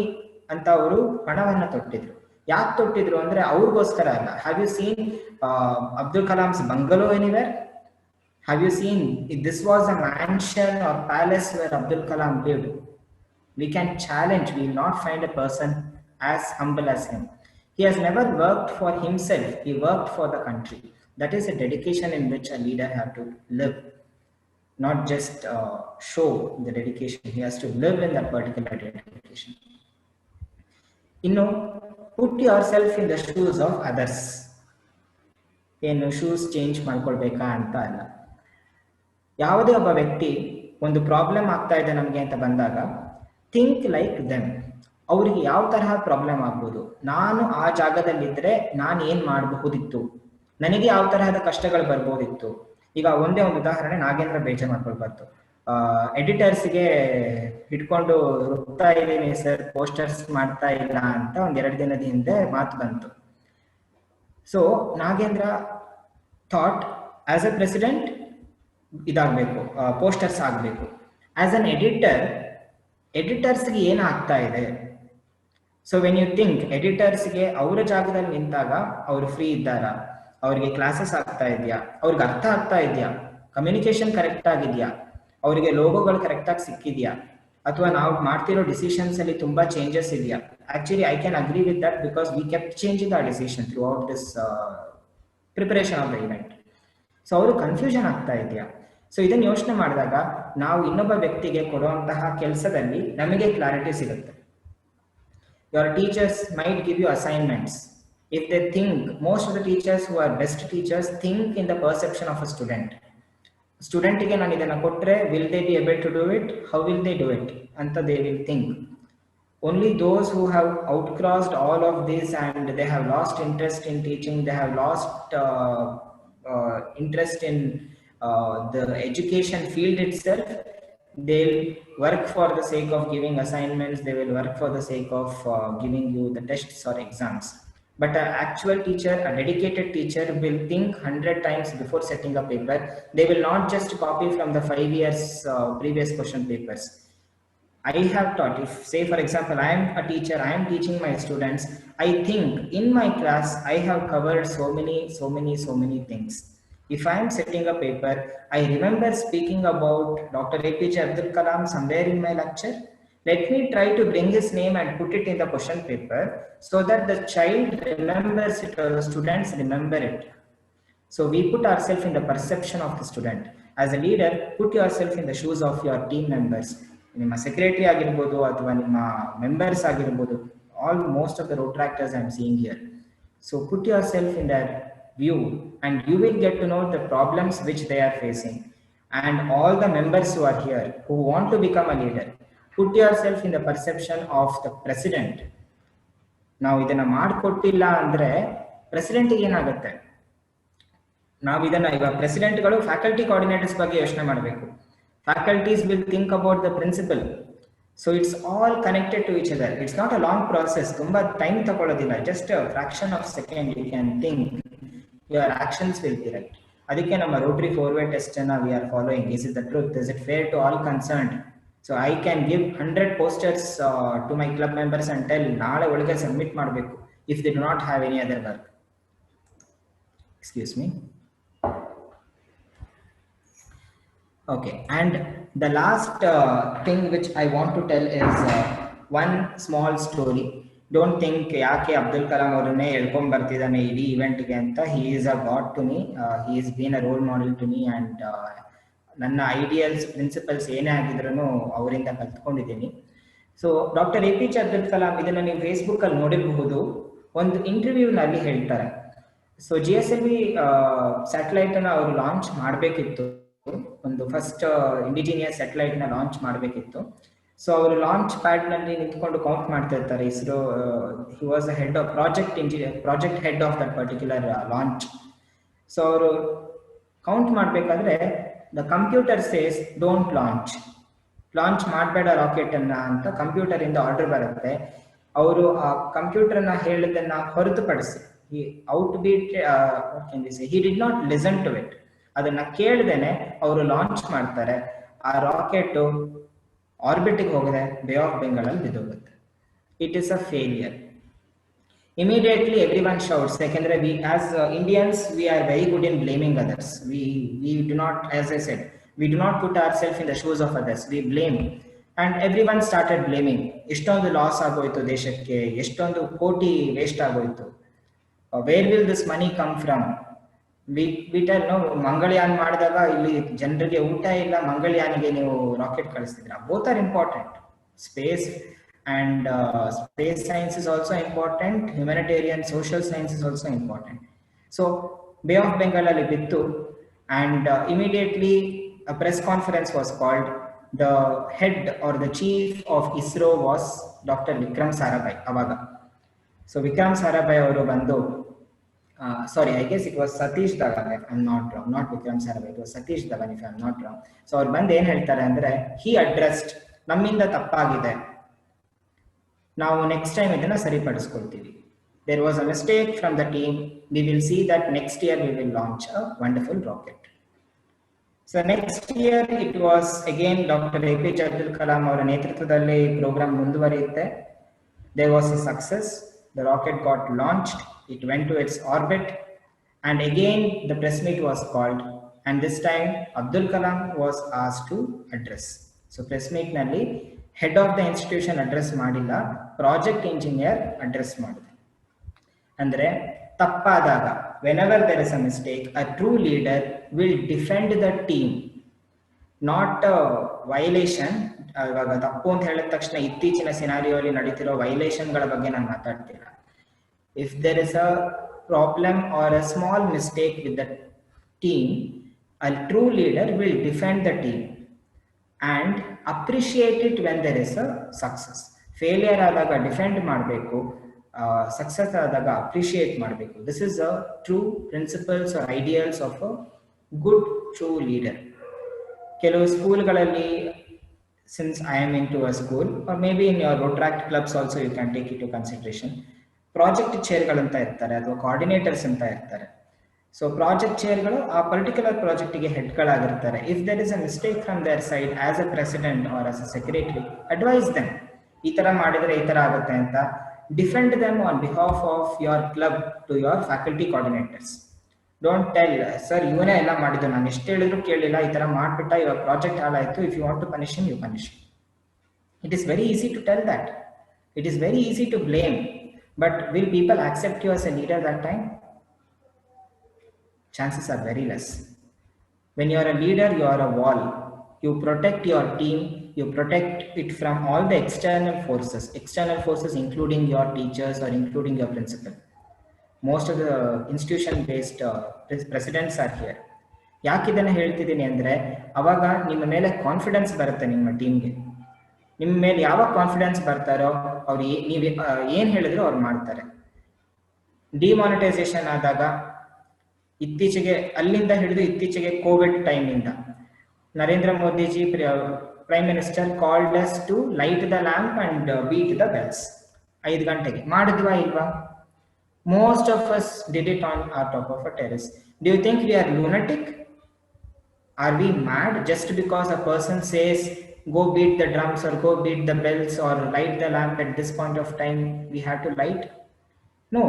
ಅಂತ ಅವರು ಹಣವನ್ನ ತೊಟ್ಟಿದ್ರು. ಯಾಕೆ ತೊಟ್ಟಿದ್ರು ಅಂದ್ರೆ ಅವ್ರಿಗೋಸ್ಕರ ಅಲ್ಲ. Have you seen Abdul Kalam's bungalow anywhere? Have you seen, if this was a mansion or palace where Abdul Kalam lived? We can challenge, we will not find a person as humble as him. He has never worked for himself, he worked for the country. That is a dedication in which a leader has to live. not just show the dedication. He has to live in that particular dedication. Put yourself in the shoes of others. ಏನು ಶೂಸ್ ಚೇಂಜ್ ಮಾಡ್ಕೊಳ್ಬೇಕಾ ಅಂತ ಅಲ್ಲ. ಯಾವುದೇ ಒಬ್ಬ ವ್ಯಕ್ತಿ ಒಂದು ಪ್ರಾಬ್ಲಮ್ ಆಗ್ತಾ ಇದೆ ನಮಗೆ ಅಂತ ಬಂದಾಗ, ಥಿಂಕ್ ಲೈಕ್ ದೆಮ್. ಅವ್ರಿಗೆ ಯಾವ ತರಹ ಪ್ರಾಬ್ಲಮ್ ಆಗ್ಬೋದು, ನಾನು ಆ ಜಾಗದಲ್ಲಿದ್ದರೆ ನಾನು ಏನು ಮಾಡಬಹುದಿತ್ತು, ನನಗೆ ಯಾವ ತರಹದ ಕಷ್ಟಗಳು ಬರ್ಬೋದಿತ್ತು. ಈಗ ಒಂದೇ ಒಂದು ಉದಾಹರಣೆ, ನಾಗೇಂದ್ರ ಬೇಜಾರು ಮಾಡ್ಕೊಳ್ಬಾರ್ದು. ಎಡಿಟರ್ಸ್ಗೆ ಇಟ್ಕೊಂಡು ರುಬ್ತಾ ಇದ್ದೀನಿ ಸರ್, ಪೋಸ್ಟರ್ಸ್ ಮಾಡ್ತಾ ಇಲ್ಲ ಅಂತ ಒಂದೆರಡು ದಿನದ ಹಿಂದೆ ಮಾತು ಬಂತು. So Nagendra thought as a president ಇದಾಗಬೇಕು, ಪೋಸ್ಟರ್ಸ್ ಆಗಬೇಕು. ಆಸ್ ಅನ್ ಎಡಿಟರ್ಸ್ಗೆ ಏನಾಗ್ತಾ ಇದೆ? ಸೊ ವೆನ್ ಯು ಥಿಂಕ್, ಎಡಿಟರ್ಸ್ಗೆ ಅವರ ಜಾಗದಲ್ಲಿ ನಿಂತಾಗ ಅವರು ಫ್ರೀ ಇದ್ದಾರಾ, ಅವ್ರಿಗೆ ಕ್ಲಾಸಸ್ ಆಗ್ತಾ ಇದೆಯಾ, ಅವ್ರಿಗೆ ಅರ್ಥ ಆಗ್ತಾ ಇದೆಯಾ, ಕಮ್ಯುನಿಕೇಶನ್ ಕರೆಕ್ಟ್ ಆಗಿದೆಯಾ, ಅವರಿಗೆ ಲೋಗೋಗಳು ಕರೆಕ್ಟಾಗಿ ಸಿಕ್ಕಿದೆಯಾ, ಅಥವಾ ನಾವು ಮಾಡ್ತಿರೋ ಡಿಸಿಷನ್ಸ್ ಅಲ್ಲಿ ತುಂಬಾ ಚೇಂಜಸ್ ಇದೆಯಾ? Actually I can agree with that because we kept changing our decision throughout this preparation of the event. So ಅವರು ಕನ್ಫ್ಯೂಷನ್ ಆಗ್ತಾ ಇದೆಯಾ? ಸೊ ಇದನ್ನು ಯೋಚನೆ ಮಾಡಿದಾಗ ನಾವು ಇನ್ನೊಬ್ಬ ವ್ಯಕ್ತಿಗೆ ಕೊಡುವಂತಹ ಕೆಲಸದಲ್ಲಿ ನಮಗೆ ಕ್ಲಾರಿಟಿ ಸಿಗುತ್ತೆ. Your teachers might give you assignments. If they think, most of the teachers who are best teachers think in the perception of a student. ಸ್ಟೂಡೆಂಟಿಗೆ ನಾನು ಇದನ್ನು ಕೊಟ್ಟರೆ will they be able to do it? How will they do it? ಅಂತ they will think. Only those who have outcrossed all of this and they have lost interest in teaching, they have lost interest in the education field itself, they'll work for the sake of giving assignments, they will work for the sake of giving you the tests or exams. But an actual teacher, a dedicated teacher will think 100 times before setting a paper. They will not just copy from the 5 years previous question papers. I have taught, if say for example I am a teacher, I am teaching my students, I think in my class I have covered so many things. If I am setting a paper, I remember speaking about Dr. APJ Abdul Kalam somewhere in my lecture. Let me try to bring his name and put it in the question paper so that the child remembers it or the students remember it. So we put ourselves in the perception of the student. As a leader, put yourself in the shoes of your team members. ನಿಮ್ಮ ಸೆಕ್ರೆಟರಿ ಆಗಿರ್ಬೋದು ಅಥವಾ ನಿಮ್ಮ ಮೆಂಬರ್ಸ್ ಆಗಿರ್ಬೋದು, most of the road tractors I am seeing here. So put yourself in their view and you will get to know the problems which they are facing. And all the members who are here who want to become a leader, put yourself in the perception of the president. ನಾವು ಇದನ್ನ ಮಾಡಿಕೊಟ್ಟಿಲ್ಲ ಅಂದ್ರೆ ಪ್ರೆಸಿಡೆಂಟ್ಗೆ ಏನಾಗುತ್ತೆ? ನಾವು ಇದನ್ನ ಈಗ ಪ್ರೆಸಿಡೆಂಟ್ಗಳು ಫ್ಯಾಕಲ್ಟಿ ಕೋಆರ್ಡಿನೇಟರ್ಸ್ ಬಗ್ಗೆ ಯೋಚನೆ ಮಾಡಬೇಕು. Faculties will think about the principal. So it's all connected to each other. It's not a long process, ತುಂಬಾ ಟೈಮ್ ತಗೊಳ್ಳೋದಿಲ್ಲ. Just fraction of second you can think, your actions will be right. ಅದಕ್ಕೆ ನಮ್ಮ ರೋಟರಿ 4-way ಟೆಸ್ಟ್ ಅನ್ನ we are following. Is it the truth? Is it fair to all concerned? So I can give 100 posters to my club members and tell ನಾಳೆ ಒಳಗೆ ಸಬ್ಮಿಟ್ ಮಾಡಬೇಕು if they do not have any other work. Excuse me. Okay, and the last thing which I want to tell is one small story. Don't think ಯಾಕೆ ಅಬ್ದುಲ್ ಕಲಾಂ ಅವರನ್ನೇ ಹೇಳ್ಕೊಂಡ್ ಬರ್ತಿದ್ದಾನೆ ಇಡೀ ಇವೆಂಟ್ಗೆ ಅಂತ. he is a god to me. He has been a role model to me and ನನ್ನ ಐಡಿಯಲ್ಸ್ ಪ್ರಿನ್ಸಿಪಲ್ಸ್ ಏನೇ ಆಗಿದ್ರು ಅವರಿಂದ ಕಲ್ತ್ಕೊಂಡಿದ್ದೀನಿ. So doctor APJ Abdul Kalam, ಇದನ್ನ ನೀವು ಫೇಸ್ಬುಕ್ ಅಲ್ಲಿ ನೋಡಿರಬಹುದು, ಒಂದು ಇಂಟರ್ವ್ಯೂನಲ್ಲಿ ಹೇಳ್ತಾರೆ. ಸೊ GSLV ಸ್ಯಾಟಲೈಟ್ ಅನ್ನ ಅವರು ಲಾಂಚ್ ಮಾಡಬೇಕಿತ್ತು, ಒಂದು ಫಸ್ಟ್ ಇಂಡಿಜಿನಿಯಸ್ ಸ್ಯಾಟಲೈಟ್ ನ ಲಾಂಚ್ ಮಾಡಬೇಕಿತ್ತು. ಸೊ ಅವರು ಲಾಂಚ್ ಪ್ಯಾಡ್ ನಲ್ಲಿ ನಿಂತ್ಕೊಂಡು ಕೌಂಟ್ ಮಾಡ್ತಾ ಇರ್ತಾರೆ. ISRO, he was the head of project head of that particular launch. So ಅವರು ಕೌಂಟ್ ಮಾಡ್ಬೇಕಾದ್ರೆ the computer says don't launch ಮಾಡಬೇಡ ರಾಕೆಟ್ ಅನ್ನ ಅಂತ ಕಂಪ್ಯೂಟರ್ ಇಂದ ಆರ್ಡರ್ ಬರುತ್ತೆ. ಅವರು ಆ ಕಂಪ್ಯೂಟರ್ ನ ಹೇಳಿದ್ದನ್ನ ಹೊರತುಪಡಿಸಿ he did not listen to it. ಅದನ್ನ ಕೇಳ್ದೇನೆ ಅವರು ಲಾಂಚ್ ಮಾಡ್ತಾರೆ. ಆ ರಾಕೆಟ್ ಆರ್ಬಿಟ್ಗೆ ಹೋಗದೆ ಬೇ ಆಫ್ ಬೆಂಗಾಲ್ ಅಲ್ಲಿ ಬಿದ್ದೋಗುತ್ತೆ. It is a failure. Immediately everyone shouts. Secondly, we as Indians, we are very good in blaming others. We do not, as I said, we do not put ourselves in the shoes of others. We blame, and everyone started blaming. Eshtondu loss agoytu deshakke, eshtondu koti waste agoytu. Where will this money come from? we tell no, Mangalyaan ಮಾಡಿದಾಗ ಇಲ್ಲಿ ಜನರಿಗೆ ಊಟ ಇಲ್ಲ, ಮಂಗಳಯಾನಿಗೆ ನೀವು ರಾಕೆಟ್ ಕಳಿಸ್ತಿದ್ರ. Both are important. Space and space science is also important. Humanitarian social science is also important. So Bay of Bengal ali bittu, and immediately a press conference was called. The head or the chief of ISRO was Dr. Vikram Sarabhai avaga. So Vikram Sarabhai avaru bandu, sorry, I guess it was Satish Dhawan if I'm not wrong, not Vikram Sarabhai, it was Satish Dhawan if I'm not wrong. So avaru bandu ಏನು ಹೇಳ್ತಾರೆ ಅಂದ್ರೆ, he addressed ನಮ್ಮಿಂದ ತಪ್ಪಾಗಿದೆ, ನಾವು ನೆಕ್ಸ್ಟ್ ಟೈಮ್ ಇದನ್ನ ಸರಿಪಡಿಸ್ಕೊಳ್ತೀವಿ. There was a mistake from the team. We will see that next year we will launch a wonderful rocket. So next year it was again Dr. APJ Abdul Kalam ಅವರ ನೇತೃತ್ವದಲ್ಲಿ ಪ್ರೋಗ್ರಾಮ್ ಮುಂದುವರಿಯುತ್ತೆ. There was a success. The rocket got launched. It went to its orbit, and again the press meet was called, and this time Abdul Kalam was asked to address. So press meet ನಲ್ಲಿ head of the institution address ಮಾಡಿಲ್ಲ, ಪ್ರಾಜೆಕ್ಟ್ ಇಂಜಿನಿಯರ್ ಅಡ್ರೆಸ್ ಮಾಡಿದ್ರು. ಅಂದ್ರೆ ತಪ್ಪಾದಾಗ, whenever there is a mistake, a true leader will defend the team, not a violation. ಇವಾಗ ತಪ್ಪು ಅಂತ ಹೇಳಿದ ತಕ್ಷಣ ಇತ್ತೀಚಿನ ಸಿನಾರಿಯೋಲಿ ನಡೀತಿರೋ ವೈಲೇಷನ್ಗಳ ಬಗ್ಗೆ ನಾನು ಮಾತಾಡ್ತಿಲ್ಲ. If there is a problem or a small mistake with the team, a true leader will defend the team and appreciate it when there is a success. Failure ಆದಾಗ ಡಿಫೆಂಡ್ ಮಾಡಬೇಕು, ಸಕ್ಸಸ್ ಆದಾಗ ಅಪ್ರಿಷಿಯೇಟ್ ಮಾಡಬೇಕು. This is a true principles are ideals of a good true leader. ಕೆಲವು ಸ್ಕೂಲ್ಗಳಲ್ಲಿ, since I am in to a school or may B in your rotaract clubs also you can take it to consideration, project ಚೇರ್ಗಳಂತ ಇರ್ತಾರೆ ಅಥವಾ ಕೋಆರ್ಡಿನೇಟರ್ಸ್ ಅಂತ ಇರ್ತಾರೆ. ಸೊ ಪ್ರಾಜೆಕ್ಟ್ ಚೇರ್ಗಳು ಆ ಪರ್ಟಿಕ್ಯುಲರ್ ಪ್ರಾಜೆಕ್ಟಿಗೆ ಹೆಡ್ಗಳಾಗಿರ್ತಾರೆ. If there is a mistake from their side, as a president R as a secretary, advise them, ಈ ತರ ಮಾಡಿದ್ರೆ ಈ ತರ ಆಗುತ್ತೆ ಅಂತ. Defend them on behalf of your club to your faculty coordinators. Don't tell sir ಇವನೇ ಎಲ್ಲ ಮಾಡಿದ್ದು, ನಾನು ಎಷ್ಟು ಹೇಳಿದ್ರು ಕೇಳಿಲ್ಲ, ಈ ತರ ಮಾಡ್ಬಿಟ್ಟ, ಇವಾಗ ಪ್ರಾಜೆಕ್ಟ್ ಹಾಳಾಯ್ತು, if you want to punish him, you punish him. It is very easy to tell that. It is very easy to blame, but will people accept you as a leader that time? Chances are very less. When you are a leader, you are a wall. You protect your team, you protect it from all the external forces including your teachers or including your principal. Most of the institution based presidents are here. ಯಾಕೆ ಇದನ್ನ ಹೇಳ್ತಿದ್ದೀನಿ ಅಂದ್ರೆ, ಅವಾಗ ನಿಮ್ಮ ಮೇಲೆ ಕಾನ್ಫಿಡೆನ್ಸ್ ಬರುತ್ತೆ. ನಿಮ್ಮ ಟೀಮ್ಗೆ ನಿಮ್ಮ ಮೇಲೆ ಯಾವಾಗ ಕಾನ್ಫಿಡೆನ್ಸ್ ಬರ್ತಾರೋ ಅವ್ರು ನೀವು ಏನ್ ಹೇಳಿದ್ರು ಅವ್ರು ಮಾಡ್ತಾರೆ. ಡಿಮಾನಿಟೈಸೇಷನ್ ಆದಾಗ, ಇತ್ತೀಚೆಗೆ ಅಲ್ಲಿಂದ ಹಿಡಿದು ಇತ್ತೀಚೆಗೆ ಕೋವಿಡ್ ಟೈಮ್ನಿಂದ Narendra Modiji prime minister called us to light the lamp and beat the bells. 5 ಗಂಟೆಗೆ ಮಾಡಿದ್ವಾ ಇಲ್ವಾ? Most of us did it on our top of a terrace. Do you think we are lunatic? Are we mad just because a person says go beat the drums or go beat the bells or light the lamp at this point of time we have to light? No.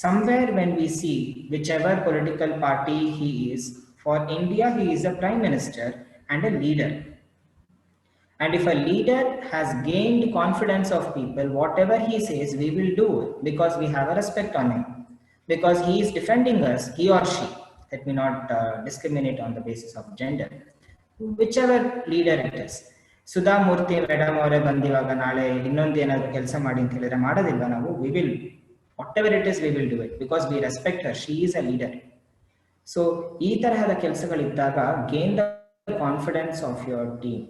Somewhere when we see whichever political party he is, for India he is a prime minister and a leader. And if a leader has gained confidence of people, whatever he says we will do it because we have a respect on him, because he is defending us, he or she. Let me not discriminate on the basis of gender. Whichever leader it is. Sudha Murthy madam ಅವರೇ ಬಂದಿವಾಗ ನಾಳೆ ಇನ್ನೊಂದು ಏನಾದ್ರು ಕೆಲಸ ಮಾಡಿ ಅಂತ ಹೇಳಿದ್ರೆ ಮಾಡೋದಿಲ್ವಾ ನಾವು? We will, whatever it is we will do it because we respect her, she is a leader. So ಈ ತರಹದ ಕೆಲಸಗಳಿದ್ದಾಗ gain the confidence of your team,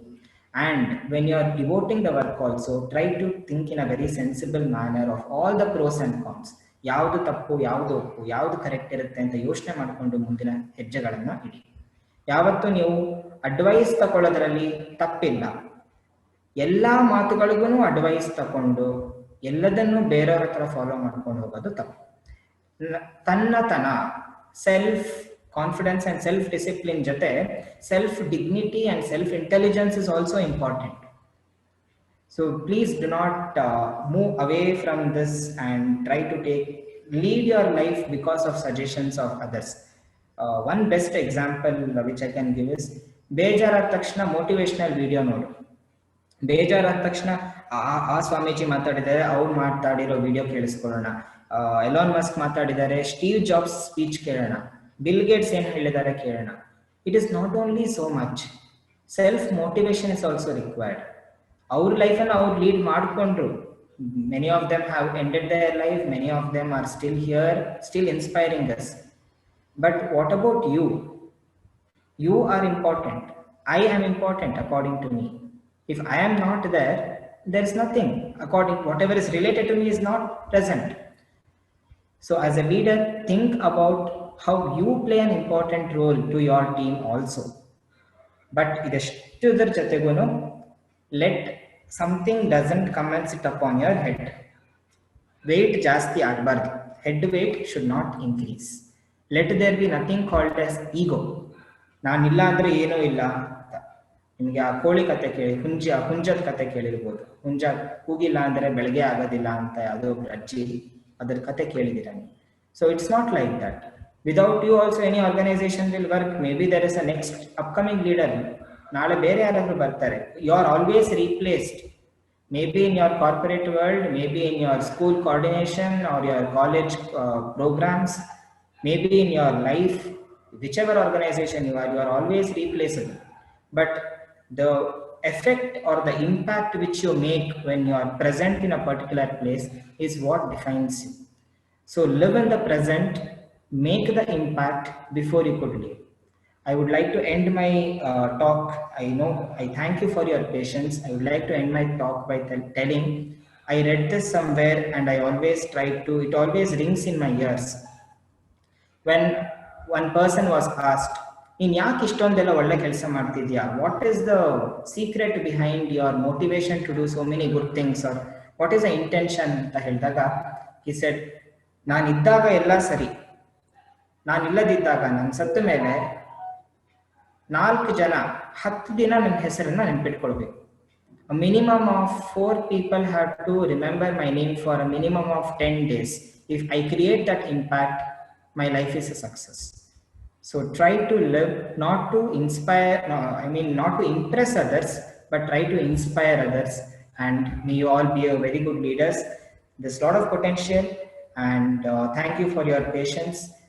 and when you are devoting the work also try to think in a very sensible manner of all the pros and cons. ಯಾವುದು ತಪ್ಪು, ಯಾವುದು ಒಪ್ಪು, ಯಾವುದು ಕರೆಕ್ಟ್ ಇರುತ್ತೆ ಅಂತ ಯೋಚನೆ ಮಾಡಿಕೊಂಡು ಮುಂದಿನ ಹೆಜ್ಜೆಗಳನ್ನ ಇಡಿ. ಯಾವತ್ತು ನೀವು ಅಡ್ವೈಸ್ ತಗೊಳ್ಳೋದ್ರಲ್ಲಿ ತಪ್ಪಿಲ್ಲ. ಎಲ್ಲಾ ಮಾತುಗಳಿಗೂ ಅಡ್ವೈಸ್ ತಗೊಂಡು ಎಲ್ಲದನ್ನು ಬೇರೆಯವ್ರ ಹತ್ರ ಫಾಲೋ ಮಾಡ್ಕೊಂಡು ಹೋಗೋದು ತಪ್ಪು. ತನ್ನತನ, self confidence and self discipline ಜೊತೆ self dignity and self intelligence is also important. So please do not move away from this and try to lead your life because of suggestions of others. One best example which I can give is, ಬೇಜಾರಾದ ತಕ್ಷಣ ಮೋಟಿವೇಶನಲ್ ವಿಡಿಯೋ ನೋಡು. ಬೇಜಾರಾದ ತಕ್ಷಣ ಆ ಸ್ವಾಮೀಜಿ ಮಾತಾಡಿದ್ದಾರೆ, ಅವ್ರು ಮಾತಾಡಿರೋ ವಿಡಿಯೋ ಕೇಳಿಸ್ಕೊಳ್ಳೋಣ. ಎಲಾನ್ ಮಸ್ಕ್ ಮಾತಾಡಿದ್ದಾರೆ, ಸ್ಟೀವ್ ಜಾಬ್ಸ್ ಸ್ಪೀಚ್ ಕೇಳೋಣ. ಬಿಲ್ ಗೇಟ್ಸ್ ಏನು ಹೇಳಿದ್ದಾರೆ ಕೇಳೋಣ. It is not only so much, self motivation is also required. ಅವ್ರ ಲೈಫನ್ನು ಅವ್ರು ಲೀಡ್ ಮಾಡಿಕೊಂಡ್ರು. Many of them have ended their life, many of them are still here, still inspiring us. But what about you? You are important. I am important according to me. If I am not there, there is nothing. According, whatever is related to me is not present. So as a leader, think about how you play an important role to your team also. But idashtuder jategunu, let something doesn't come and sit upon your head. Weight ಜಾಸ್ತಿ ಆಗಬಾರ್ದು. Head weight should not increase. Let there be nothing called as ego. ನಾನಿಲ್ಲ ಅಂದ್ರೆ ಏನೂ ಇಲ್ಲ ಅಂತ. ನಿಮಗೆ ಆ ಕೋಳಿ ಕತೆ ಕೇಳಿ, ಹುಂಜದ ಕತೆ ಕೇಳಿರ್ಬೋದು. ಹುಂಜ ಕೂಗಿಲ್ಲ ಅಂದ್ರೆ ಬೆಳಗ್ಗೆ ಆಗೋದಿಲ್ಲ ಅಂತ ಯಾವುದೋ ಅಜ್ಜಿ, ಅದ್ರ ಕತೆ ಕೇಳಿದ್ದೀರ ನೀವು. So it's not like that. Without you also any organisation will work. Maybe there is a next upcoming leader. ನಾಳೆ ಬೇರೆ ಯಾರಾದ್ರೂ ಬರ್ತಾರೆ. You are always replaced. May be in your corporate world, maybe in your school coordination or your college programs, maybe in your life, whichever organization you are always replaceable. But the effect or the impact which you make when you are present in a particular place is what defines you. So live in the present, make the impact before you could leave. I would like to end my talk. I thank you for your patience. I would like to end my talk by telling, I read this somewhere and I always try to, it always rings in my ears. When one person was asked, in ಯಾಕೆ ಇಷ್ಟೊಂದೆಲ್ಲ ಒಳ್ಳೆ ಕೆಲಸ ಮಾಡ್ತಿದ್ಯಾ, what is the secret behind your motivation to do so many good things, or what is the intention ಅಂತ ಹೇಳಿದಾಗ, he said, ನಾನಿದ್ದಾಗ ಎಲ್ಲ ಸರಿ, ನಾನಿಲ್ಲದಿದ್ದಾಗ, ನಾನು ಸತ್ತ ಮೇಲೆ 4 ಜನ 10 ದಿನ ನನ್ನ ಹೆಸರನ್ನ ನೆನ್ಪಿಟ್ಕೊಳ್ಬೇಕು. A minimum of 4 people have to remember my name for a minimum of 10 days. If I create that impact, my life is a success. So try to live, not to inspire, not to impress others, but try to inspire others. And may you all be a very good leaders. There's a lot of potential, and thank you for your patience.